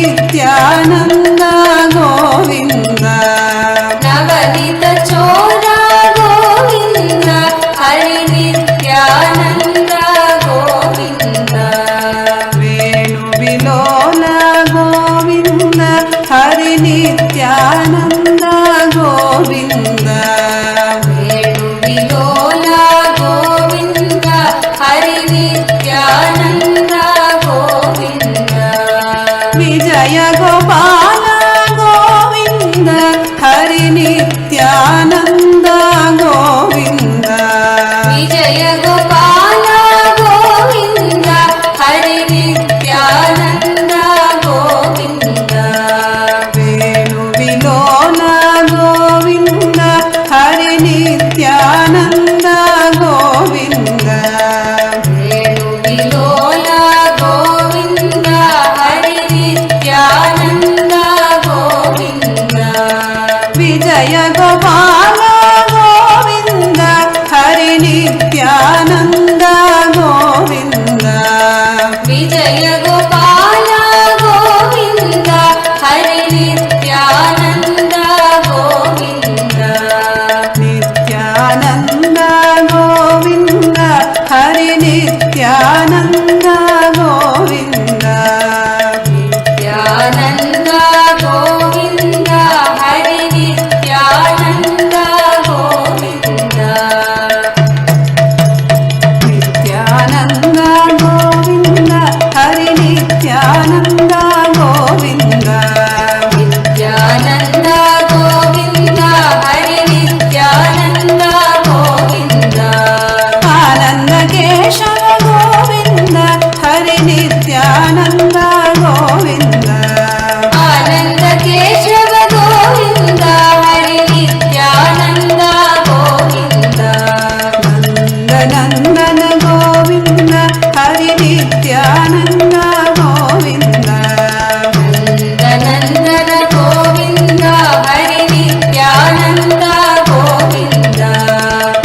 Nityanand Govind Navneet चोरा गोविन्द हरि नित्यानन्द गोविन्द वेणुविलोल गोविन्द हरि नित्यानन्द गोविन्द वेणुविलोल गोविन्द हरि नित्यानन्द गोविन्द विजय गोपाल गोविन्द हरि नित्यानन्द गोविन्द विजय गोपाल गोविन्द हरि नित्यानन्द गोविन्द वेणुविलोल गोविन्द हरि नित्यानन्द गोविन्द वेणुविलोल गोविन्द हरि नित्यानन्द गोविन्द विजय गोपाल गोविन्द हरि नित्यानन्द गोविन्द विजय गोपाल गोविन्द हरि नित्यानन्द गोविन्द नित्यानन्द गोविन्द हरि नित्यानन्द गोविन्द नित्यानन्द गोविन्द हरि नित्यानन्द गोविन्द नित्यानन्द गोविन्द हरि नित्यानन्द गोविन्द नित्यानन्द गोविन्द हरि नित्यानन्द गोविन्द आनन्द केशव गोविन्द हरि नित्यानन्द गोविन्द आनन्द केशव गोविन्द हरि नित्यानन्द गोविन्द नन्दनन्दन गोविन्द हरि नित्यानन्द गोविन्द नन्दनन्दन गोविन्द हरि नित्यानन्द गोविन्द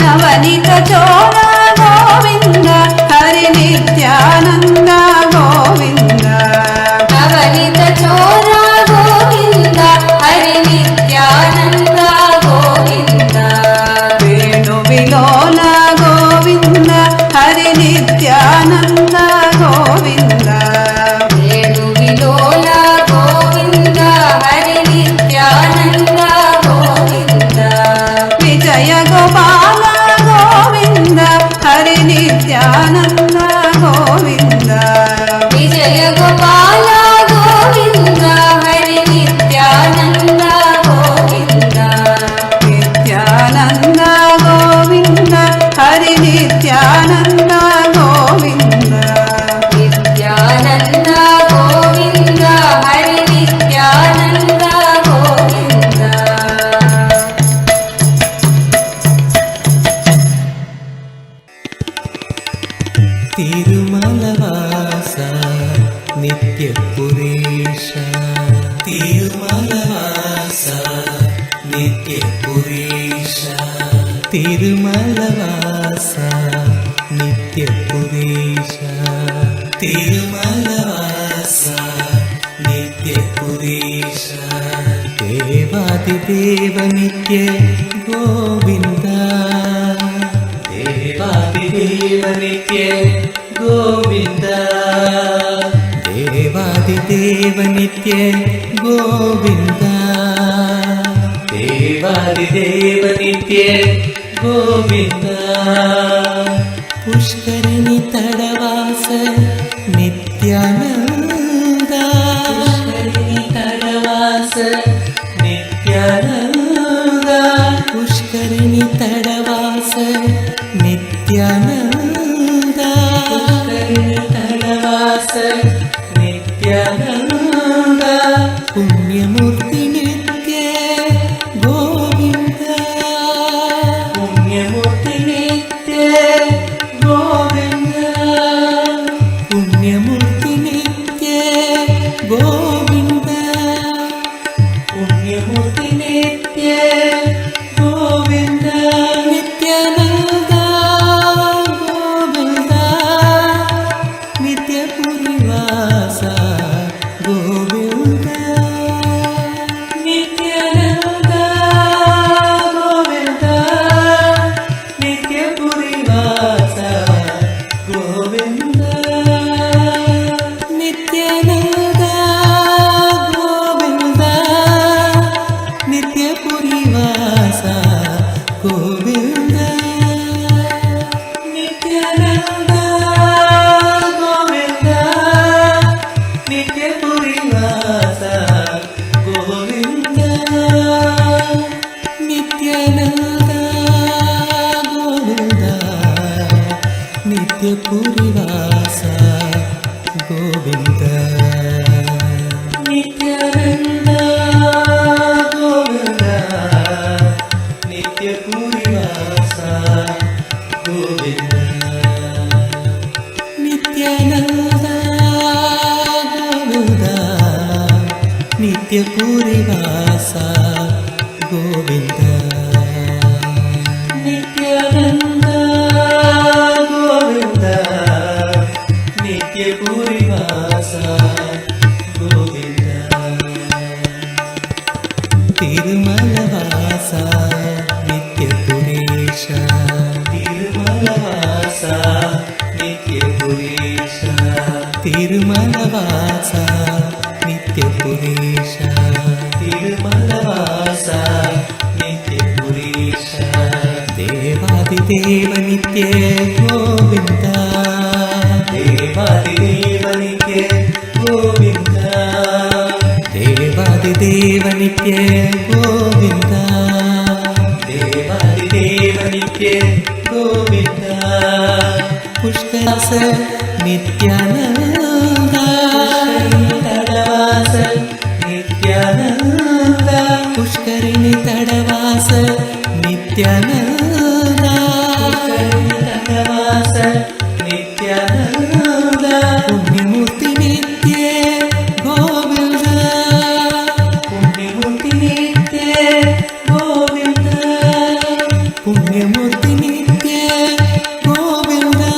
नवनीत चोर गोविन्द हरि नित्यानन्द गोविन्द नवनीत चोर गोविन्द हरि नित्यानन्द गोविन्द वेणुविलोल गोविन्द हरि नित्यानन्द गोविन्द वेणुविलोल गोविन्द हरि नित्यानन्द गोविन्द विजय गोपाल गोविन्द हरि नित्यानन्द गोविन्द विजय गोपाल गोविन्द हरि नित्यानन्द गोविन्द नित्यानन्द गोविन्द हरि नित्यानन्द गोविन्द नित्यानन्द गोविन्द हरि नित्यानन्द गोविन्द తిరుమలవాస నిత్యపురేశ తిరుమలవాస నిత్యపురేశ తిరుమలవాస నిత్యపురేశ తిరుమలవాస నిత్యపురేశ దేవాదిదేవ నిత్య గోవింద దేవాదిదేవ నిత్య గోవింద దేవాదిదేవ నిత్య గోవింద దేవాదిదేవ నిత్య గోవింద పుష్కరిణి తడవాస నిత్యానంద పుష్కరిణి తడవాస నిత్యానంద పుష్కరిణి తడవాస నిత్యానంద పుష్కరిణి తడవాస నిత్యానంద పుణ్యమూర్తి నిత్య గోవింద పుణ్యమూర్తి నిత్య గోవింద పుణ్యమూర్తి నిత్య Govinda purivasa Govinda Nithyananda Govinda Nitya purivasa Govinda Nithyananda Govinda Nitya purivasa Govinda Nithyananda Govinda Nitya purivasa Govinda Nithyananda Govinda Nitya purivasa Govinda Tirumalavasa Nitya puresha Tirumalavasa Nitya puresha Tirumalavasa Nitya puresha Tirumalavasa Nitya puresha Devadideva Nitya Govinda Devadideva Nitya Govinda Devadideva Nitya Govinda Devadideva Nitya Govinda Pushkarasa Nithyananda Tadavasa Nithyananda Pushkarini Tadavasa Nithyananda Pushkarini Tadavasa Nithyananda Punyamurti Nitya Govinda Punyamurti Nitya Govinda Punyamurti Nitya Govinda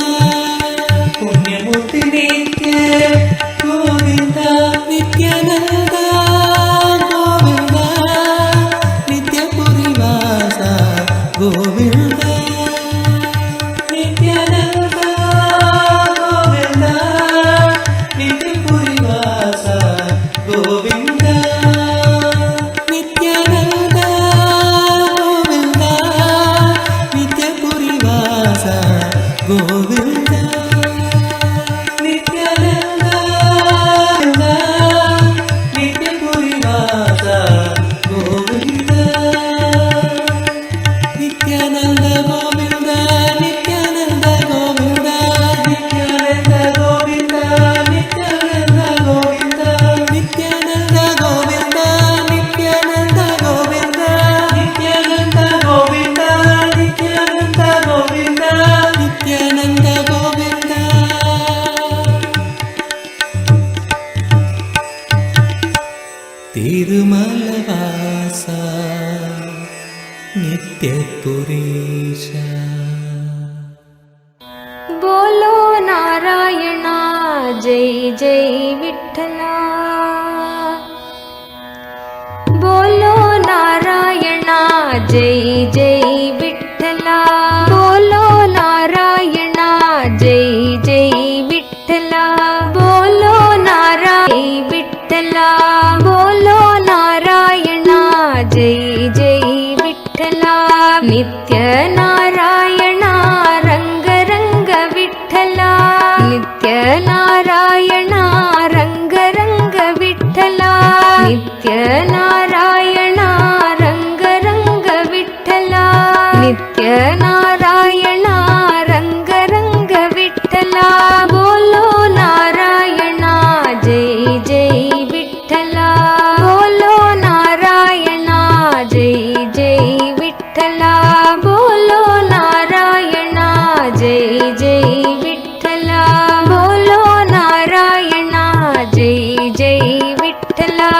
Punyamurti Nitya Govinda Nithyananda Govinda Nitya purivasa Govinda Nithyananda Govinda Nitya purivasa Govinda Nithyananda Govinda Nitya purivasa Govinda Nithyananda Govinda Nitya purivasa Govinda Nithyananda Govinda Nithyananda Govinda Nithyananda Govinda Nithyananda Govinda Nithyananda Govinda Nithyananda Govinda Nithyananda Govinda Nithyananda Govinda Nithyananda Govinda Tirumalavasa Nitya puresha बोलो नारायणा जय जय विठ्ठला बोलो नारायणा जय जय विठ्ठला बोलो नारायणा जय जय विठ्ठला बोलो नारायण विठ्ठला बोलो नारायणा जय जय विठ्ठला नित्य नारायणा रंग रंग विठ्ठला नित्य नारायणा रंग रंग विठ्ठला नित्य नारायणा रंग रंग विठ्ठला नित्य नारायणा रंग रंग विठ्ठला बोलो नारायणा जय जय विठ्ठला बोलो नारायणा जय जय विठ्ठला बोलो नारायणा जय जय विठ्ठला बोलो नारायणा जय जय विठ्ठला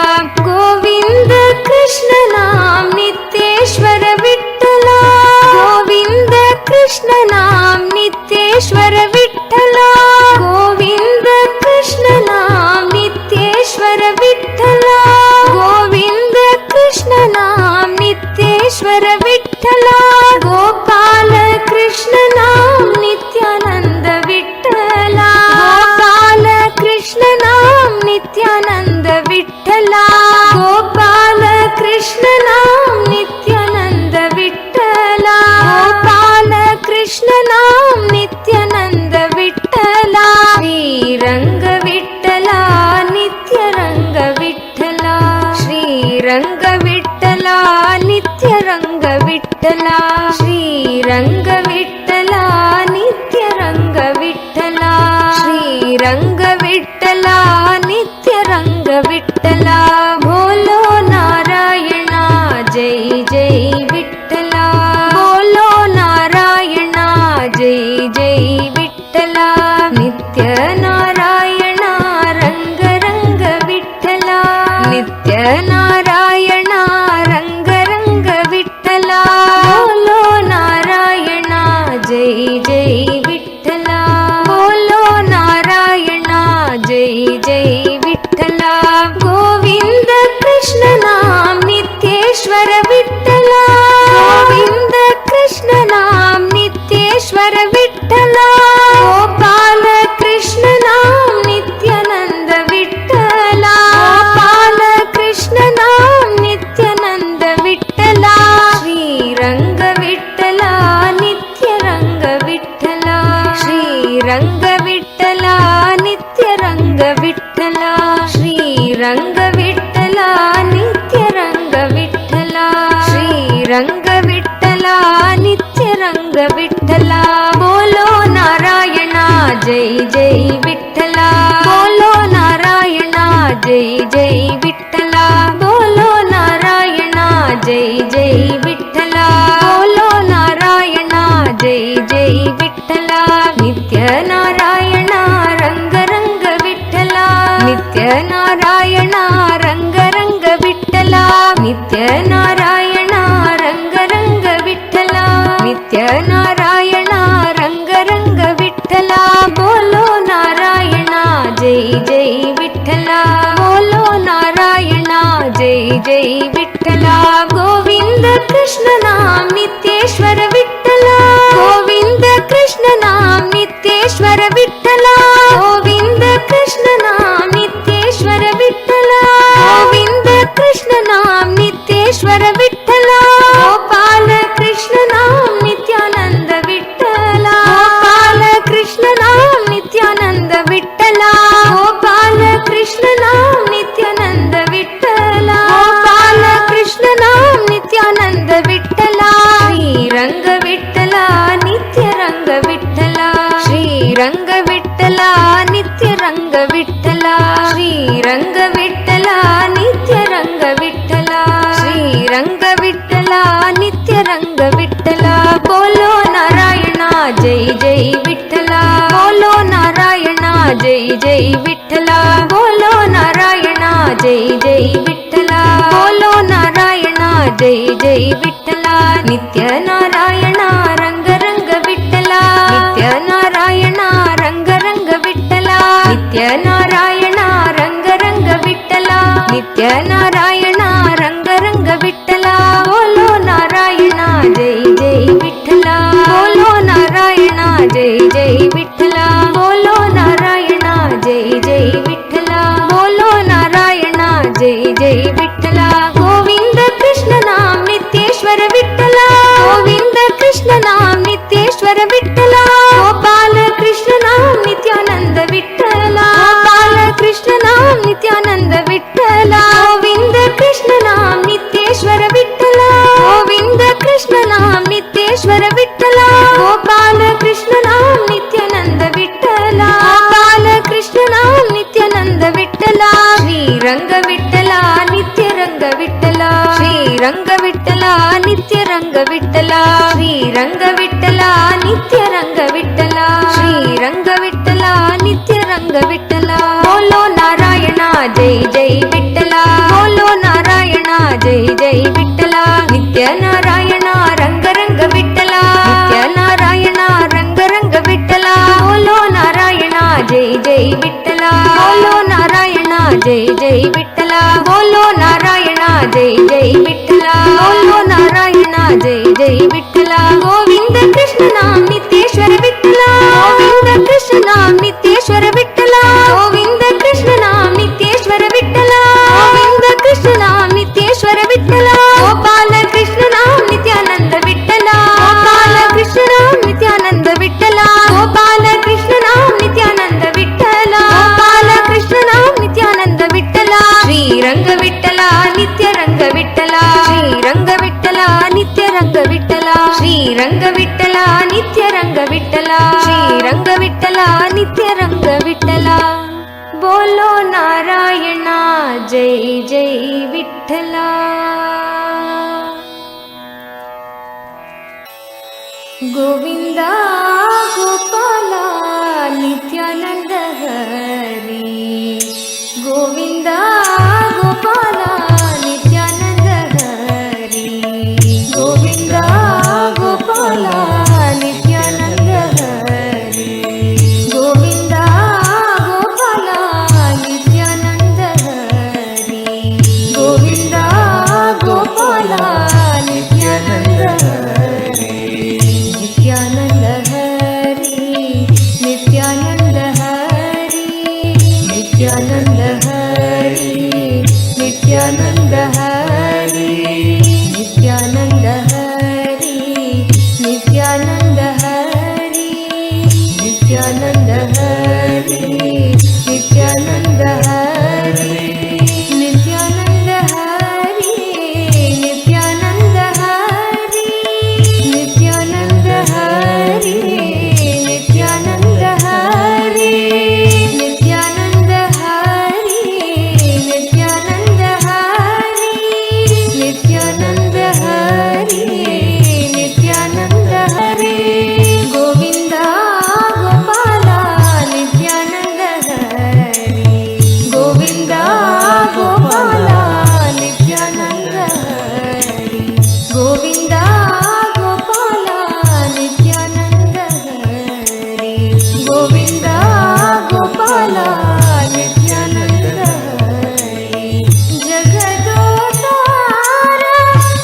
गोविंद कृष्ण नाम नित्येश्वर विठ्ठला गोविंद कृष्ण नाम नित्येश्वर विठ्ठला गोविंद कृष्ण नाम नित्येश्वर विठ्ठला गोविंद कृष्ण नाम नित्येश्वर विठ्ठला गोपाल कृष्ण नाम नित्यानंद विठ्ठला गोपाल कृष्ण नाम नित्यानंद विठ्ठला गोपाल कृष्ण नाम नित्यानंद विठ्ठला गोपाल कृष्ण नाम नित्यानंद विठ्ठला श्रीरंग विठ्ठला नित्य रंग ರಂಗ ವಿಠಲ ನಿತ್ಯ ರಂಗ ವಿಠಲ ಶ್ರೀ ರಂಗ ವಿಠಲ ನಿತ್ಯ ರಂಗ ವಿಠಲ ಶ್ರೀ ರಂಗ ವಿಠಲ ನಿತ್ಯ ರಂಗ ವಿಠಲ ಬೋಲೋ ನಾರಾಯಣ ಜೈ ಜೈ ವಿಠಲ ಬೋಲೋ ನಾರಾಯಣ ಜೈ ಜೈ ವಿಠಲ ನಿತ್ಯ ನಾರಾಯಣ ರಂಗ ರಂಗ ವಿಠಲ ನಿತ್ಯ ನಾರಾಯಣ ರಂಗ ರಂಗ ವಿಠಲ ಬೋಲೋ ನಾರಾಯಣ ಜೈ ಜೈ ವಿಠಲ ಬೋಲೋ ನಾರಾಯಣ ಜೈ ಜೈ ವಿಠಲ ಗೋವಿಂದ ಕೃಷ್ಣ ನಾಮ ನಿತ್ಯೇಶ್ವರ ವಿಠಲ ಗೋವಿಂದ ಕೃಷ್ಣ ನಾಮ ನಿತ್ಯೇಶ್ವರ ವಿಠಲ ಗೋಪಾಲ ಕೃಷ್ಣ ನಾಮ ನಿತ್ಯಾನಂದ ವಿಠಲ ಗೋಪಾಲ ಕೃಷ್ಣ ನಾಮ ನಿತ್ಯಾನಂದ ವಿಠಲ ಶ್ರೀರಂಗ ವಿಠಲ ನಿತ್ಯ ರಂಗ ವಿಠಲ ಶ್ರೀರಂಗ ವಿಠಲ ನಿತ್ಯ ರಂಗ ವಿಠಲ ಶ್ರೀರಂಗ ವಿಠಲ ನಿತ್ಯ ರಂಗ ವಿಠಲ ಶ್ರೀರಂಗ ವಿಠಲ ನಿತ್ಯ ರಂಗ ವಿಠಲ ಬೋಲೋ ನಾರಾಯಣ ಜೈ ಜೈ ವಿಠಲ ಬೋಲೋ ನಾರಾಯಣ ಜೈ ಜೈ ವಿಠಲ ಬೋಲೋ ನಾರಾಯಣ ಜೈ ಜೈ ವಿಠಲ ಬೋಲೋ ನಾರಾಯಣ ಜೈ ಜೈ ವಿಠಲ ನಿತ್ಯ ನಾರಾಯಣ ರಂಗ ರಂಗ ವಿಠಲ ನಿತ್ಯ ನಾರಾಯಣ ರಂಗ ರಂಗ ವಿಠಲ ನಿತ್ಯ ನಾರಾಯಣ ರಂಗ ರಂಗ ವಿಠಲ ನಿತ್ಯ ನಾರಾಯಣ ರಂಗ ರಂಗ ವಿಠಲ ಬೋಲೋ ನಾರಾಯಣ ಜೈ ಜೈ ವಿಠಲ ಬೋಲೋ ನಾರಾಯಣ ಜೈ ಜೈ ವಿಠಲ ಗೋವಿಂದ ಕೃಷ್ಣ ನಾಮ ನಿತ್ಯೇಶ್ವರ ವಿಠಲ ಗೋವಿಂದ ಕೃಷ್ಣ ನಾಮ ನಿತ್ಯೇಶ್ವರ ವಿಠಲ ಗೋವಿಂದ ಕೃಷ್ಣ ನಾಮ ನಿತ್ಯೇಶ್ವರ ವಿಠಲ ಗೋವಿಂದ ಕೃಷ್ಣ ನಾಮ ನಿತ್ಯೇಶ್ವರ ವಿಠಲ ಗೋಪಾಲ ಕೃಷ್ಣ ನಾಮ ನಿತ್ಯಾನಂದ ವಿಠಲ ಗೋಪಾಲ ಕೃಷ್ಣ ನಾಮ ನಿತ್ಯಾನಂದ ವಿಠಲ ಗೋಪಾಲ ಕೃಷ್ಣ ನಾಮ ನಿತ್ಯಾನಂದ ವಿಠಲ ಗೋಪಾಲ ಕೃಷ್ಣ ನಾಮ ನಿತ್ಯಾನಂದ ವಿಠಲ ಶ್ರೀರಂಗ ವಿಠಲ ನಿತ್ಯ ರಂಗ ವಿಠಲ ಶ್ರೀರಂಗ ವಿಠಲ ನಿತ್ಯ ರಂಗ ವಿಠಲ ಶ್ರೀರಂಗ ವಿಠಲ ನಿತ್ಯ ರಂಗ ವಿಠಲ ಶ್ರೀರಂಗ ವಿಠಲ ನಿತ್ಯ ರಂಗ ವಿಠಲ ಬೋಲೋ ನಾರಾಯಣ ಜೈ ಜೈ ವಿಠಲ ಬೋಲೋ ನಾರಾಯಣ ಜೈ ಜೈ ವಿಠಲ ಬೋಲೋ ನಾರಾಯಣ ಜೈ ಜೈ ವಿಠಲ ಬೋಲೋ ನಾರಾಯಣ ಜೈ ಜೈ ವಿಠಲ ನಿತ್ಯ ನಾರಾಯಣ ರಂಗ ರಂಗ ವಿಠಲ ನಿತ್ಯ ನಾರಾಯಣ ರಂಗ ರಂಗ ವಿಠಲ ನಿತ್ಯ ನಾರಾಯಣ ರಂಗ ರಂಗ ವಿಠಲ ನಿತ್ಯ ನಾರಾಯಣ ರಂಗ ರಂಗ ವಿಠಲ ಬೋಲೋ ನಾರಾಯಣ ಜೈ ಜೈ ವಿಠಲ ಬೋಲೋ ನಾರಾಯಣ ಜೈ ಜೈ ವಿಠಲ ಬೋಲೋ ನಾರಾಯಣ ಜೈ ಜೈ ವಿಠಲ ಬೋಲೋ ನಾರಾಯಣ ಜೈ ಜೈ ವಿಠಲ ಗೋವಿಂದ ಕೃಷ್ಣ ನಾಮ ನಿತ್ಯೇಶ್ವರ ವಿಠಲ ಗೋವಿಂದ ಕೃಷ್ಣ ನಾಮ ನಿತ್ಯೇಶ್ವರ ವಿಠಲ ಗೋಪಾಲ ಕೃಷ್ಣ ನಾಮ ನಿತ್ಯಾನಂದ ವಿಠಲ ಗೋಪಾಲ ಕೃಷ್ಣ ನಾಮ ನಿತ್ಯಾನಂದ ವಿಠಲ ಗೋವಿಂದ ಕೃಷ್ಣ ನಾಮ ನಿತ್ಯೇಶ್ವರ ವಿಠಲ ಗೋವಿಂದ ಕೃಷ್ಣ ನಾಮ ನಿತ್ಯೇಶ್ವರ ವಿಠಲ ಗೋಪಾಲ ಕೃಷ್ಣ ನಾಮ ನಿತ್ಯಾನಂದ ವಿಠಲ ಗೋಪಾಲ ಕೃಷ್ಣ ನಾಮ ನಿತ್ಯಾನಂದ ವಿಠಲ ಶ್ರೀರಂಗ ವಿಠಲ ನಿತ್ಯ ರಂಗ ವಿಠಲ ಶ್ರೀರಂಗ ವಿಠಲ ನಿತ್ಯ ರಂಗ ವಿಠಲ ಶ್ರೀರಂಗ ವಿಠಲ ನಿತ್ಯ ರಂಗ ವಿಠಲ ಶ್ರೀರಂಗ ವಿಠಲ ನಿತ್ಯ ರಂಗ ವಿಠಲ ಬೋಲೋ ನಾರಾಯಣ ಜೈ ಜೈ ವಿಠಲ ಬೋಲೋ ನಾರಾಯಣ ಜೈ ಜೈ ವಿಠಲ ನಿತ್ಯ ನಾರಾಯಣ ರಂಗ ರಂಗ ವಿಠಲ ನಿತ್ಯ ನಾರಾಯಣ ರಂಗ ರಂಗ ವಿಠಲ ಬೋಲೋ ನಾರಾಯಣ ಜೈ ಜೈ ವಿಠಲ ಬೋಲೋ ನಾರಾಯಣ ಜೈ ಜೈ ವಿಠಲ ಬೋಲೋ ನಾರಾಯಣ ಜೈ ಜೈ ವಿಠಲ ಬೋಲೋ ನಾರಾಯಣ ಜೈ ಜೈ ವಿಠಲ ಗೋವಿಂದ ಕೃಷ್ಣ ನಾಮ ನಿತ್ಯೇಶ್ವರ ವಿಠಲ ಗೋವಿಂದ ಕೃಷ್ಣ ನಾಮ ನಿತ್ಯೇಶ್ವರ ವಿಠಲ ಗೋವಿಂದ ಕೃಷ್ಣ ನಾಮ ನಿತ್ಯೇಶ್ವರ ವಿಠಲ ಗೋವಿಂದ ಕೃಷ್ಣ ನಾಮ ನಿತ್ಯೇಶ್ವರ ವಿಠಲ ಗೋಪಾಲ ಕೃಷ್ಣ ನಾಮ ನಿತ್ಯಾನಂದ ವಿಠಲ ಗೋಪಾಲ ಕೃಷ್ಣ ನಾಮ ನಿತ್ಯಾನಂದ ವಿಠಲ ಗೋಪಾಲ ಕೃಷ್ಣ ನಾಮ ನಿತ್ಯಾನಂದ ವಿಠಲ ಗೋಪಾಲ ಕೃಷ್ಣ ನಾಮ ನಿತ್ಯಾನಂದ ವಿಠಲ ಶ್ರೀರಂಗ ವಿಠಲ ನಿತ್ಯ ರಂಗ ಶ್ರೀರಂಗವಿಠಲ ನಿತ್ಯರಂಗವಿಠಲ ಶ್ರೀರಂಗವಿಠಲ ನಿತ್ಯರಂಗವಿಠಲ बोलो नारायण जय जय विठ्ठला गोविंद गोपाल नित्यानंद हरि गोविंद गोपाल नित्यानंद हरि गोविंद गोपाल नित्यानंद हरि गोविंद गोपाल नित्यानंद हरि गोविंद गोपाल नित्यानंद हरि नित्यानंद हरि नित्यानंद हरि नित्यानंद हरि नित्यानंद हरि नित्यानंद हरि नित्यानंद हरि नित्यानंद हरि नित्यानंद हरि नित्यानंद हरि नित्यानंद हरि नित्यानंद हरि नित्यानंद हरि नित्यानंद हरि नित्यानंद हरि नित्यानंद हरि नित्यानंद हरि गोविंद गोपाल नित्यानंद हरि गोविंद गोपाल नित्यानंद हरि गोविंद गोपाल नित्यानंद हरि गोविंद गोपाल नित्यानंद हरि जगदोद्धार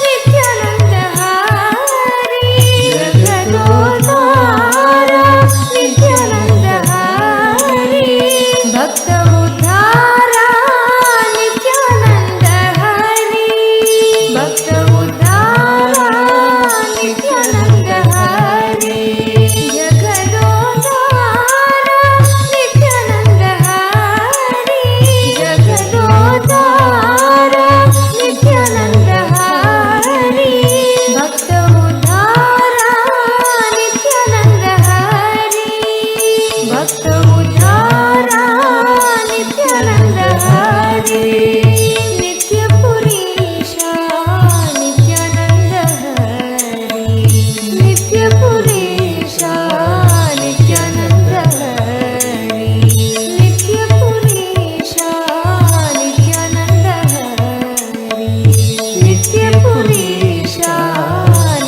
नित्यानंद हरि जगदोद्धार नित्यानंद हरि भक्त उद्धार नित्यानंद हरि भक्त उद्धार नित्यानंद हरि जगदोद्धार नित्यानंद हरि जगदोद्धार नित्यानंद हरि भक्त उद्धार नित्यानंद हरि भक्त उद्धार नित्यानंद हरि नित्यपुरीश नित्यानंद हरि नित्यपुरीश नित्यानंद हरि नित्यपुरीश नित्यानंद हरि नित्यपुरीश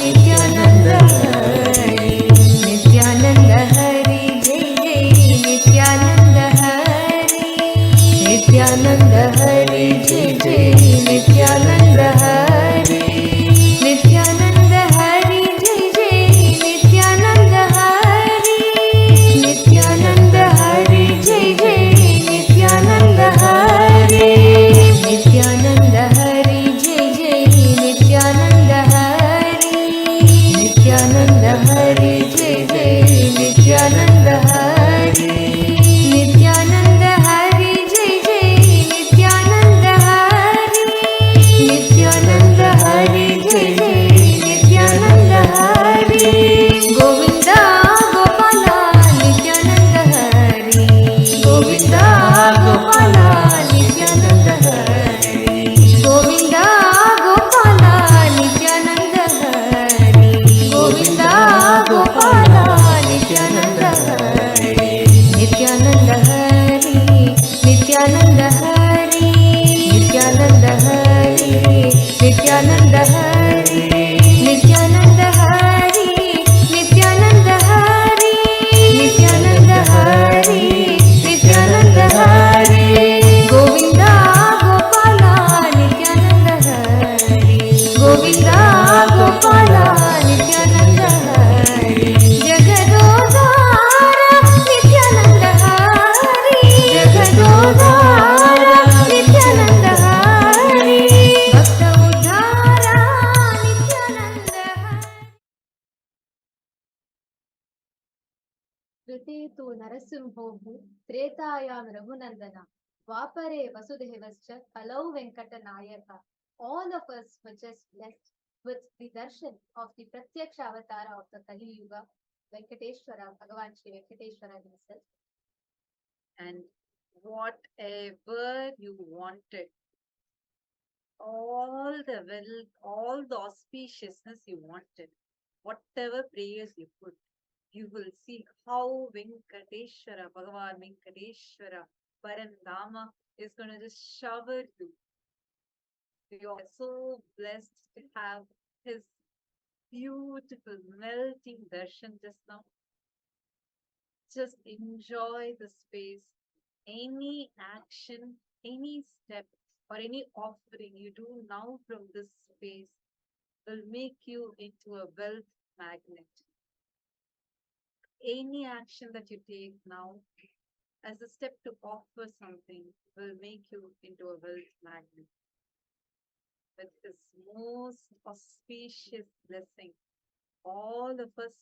नित्यानंद हरि नित्यानंद हरि जय जय नित्यानंद हरि नित्यानंद हरि जय जय नित्यानंद हरि नित्यानंद हरि जय जय नित्यानंद हरि नित्यानंद हरि जय जय नित्यानंद हरि नित्यानंद हरि जय जय नित्यानंद हरि नित्यानंद हरि जय जय नित्यानंद हरि नित्यानंद हरि जय जय नित्यानंद हरि नित्यानंद हरि जय जय नित्यानंद हरि गोविंद गोपाल नित्यानंद हरि गोविंद गोपाल नित्यानंद हरि गोविंद गोपाल नित्यानंद हरि गोविंद गोपाल नित्यानंद हरि नित्यानंद हरि नित्यानंद हरि नित्यानंद हरि नित्यानंद हरि नित्यानंद हरि नित्यानंद हरि नित्यानंद हरि नित्यानंद हरि गोविंद गोपाल नित्यानंद हरि गोविंद गोपाल नित्यानंद हरि जगदोद्धार नित्यानंद हरि जगदोद्धार नित्यानंद हरि भक्त उद्धार नित्यानंद हरि कृते तु नरसिंहो त्रेतायां रघुनन्दन द्वापरे वसुदेवश्च कलौ वेङ्कटनायक. All of us were just blessed with the darshan of the Pratyaksha Avatara of the Kali Yuga, Venkateshwara, Bhagavan Shri Venkateshwara himself. And whatever you wanted, all the wealth, all the auspiciousness you wanted, whatever prayers you put, you will see how Venkateshwara, Bhagavan Venkateshwara, Parandama is going to just shower you. You are so blessed to have his beautiful melting darshan just now. Just enjoy the space. Any action, any step, or any offering you do now from this space will make you into a wealth magnet. Any action that you take now as a step to offer something will make you into a wealth magnet. With this most auspicious blessing, all of us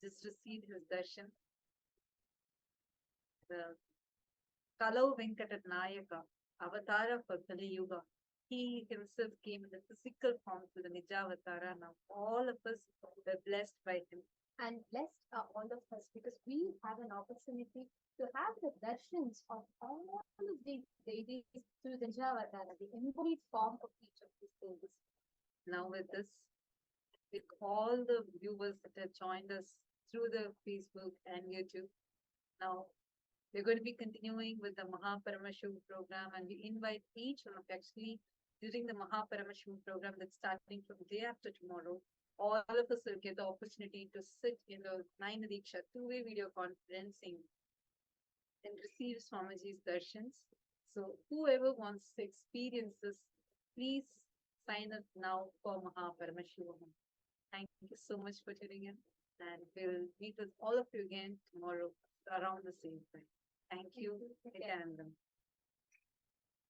just receive his darshan. The Kalau Venkatat Nayaka, avatar for Kali Yuga. He himself came in the physical form to the Nijavatara. Now all of us were blessed by him. And blessed are all of us because we have an opportunity to have the darshans of all of these deities through the Nijavatara, the embodied form of each of these deities. Now with this, with all the viewers that have joined us through the Facebook and YouTube, now we're going to be continuing with the Mahaparamashivam program, and we invite each one of you actually during the Mahaparamashivam program that's starting from day after tomorrow. All of us will get the opportunity to sit in the Nine Diksha two-way video conferencing and receive Swamiji's darshans. So whoever wants to experience this, please sign up now for Mahaparamashivam. Thank you so much for tuning in, and we'll meet with all of you again tomorrow around the same time. Thank you. Nithyananda.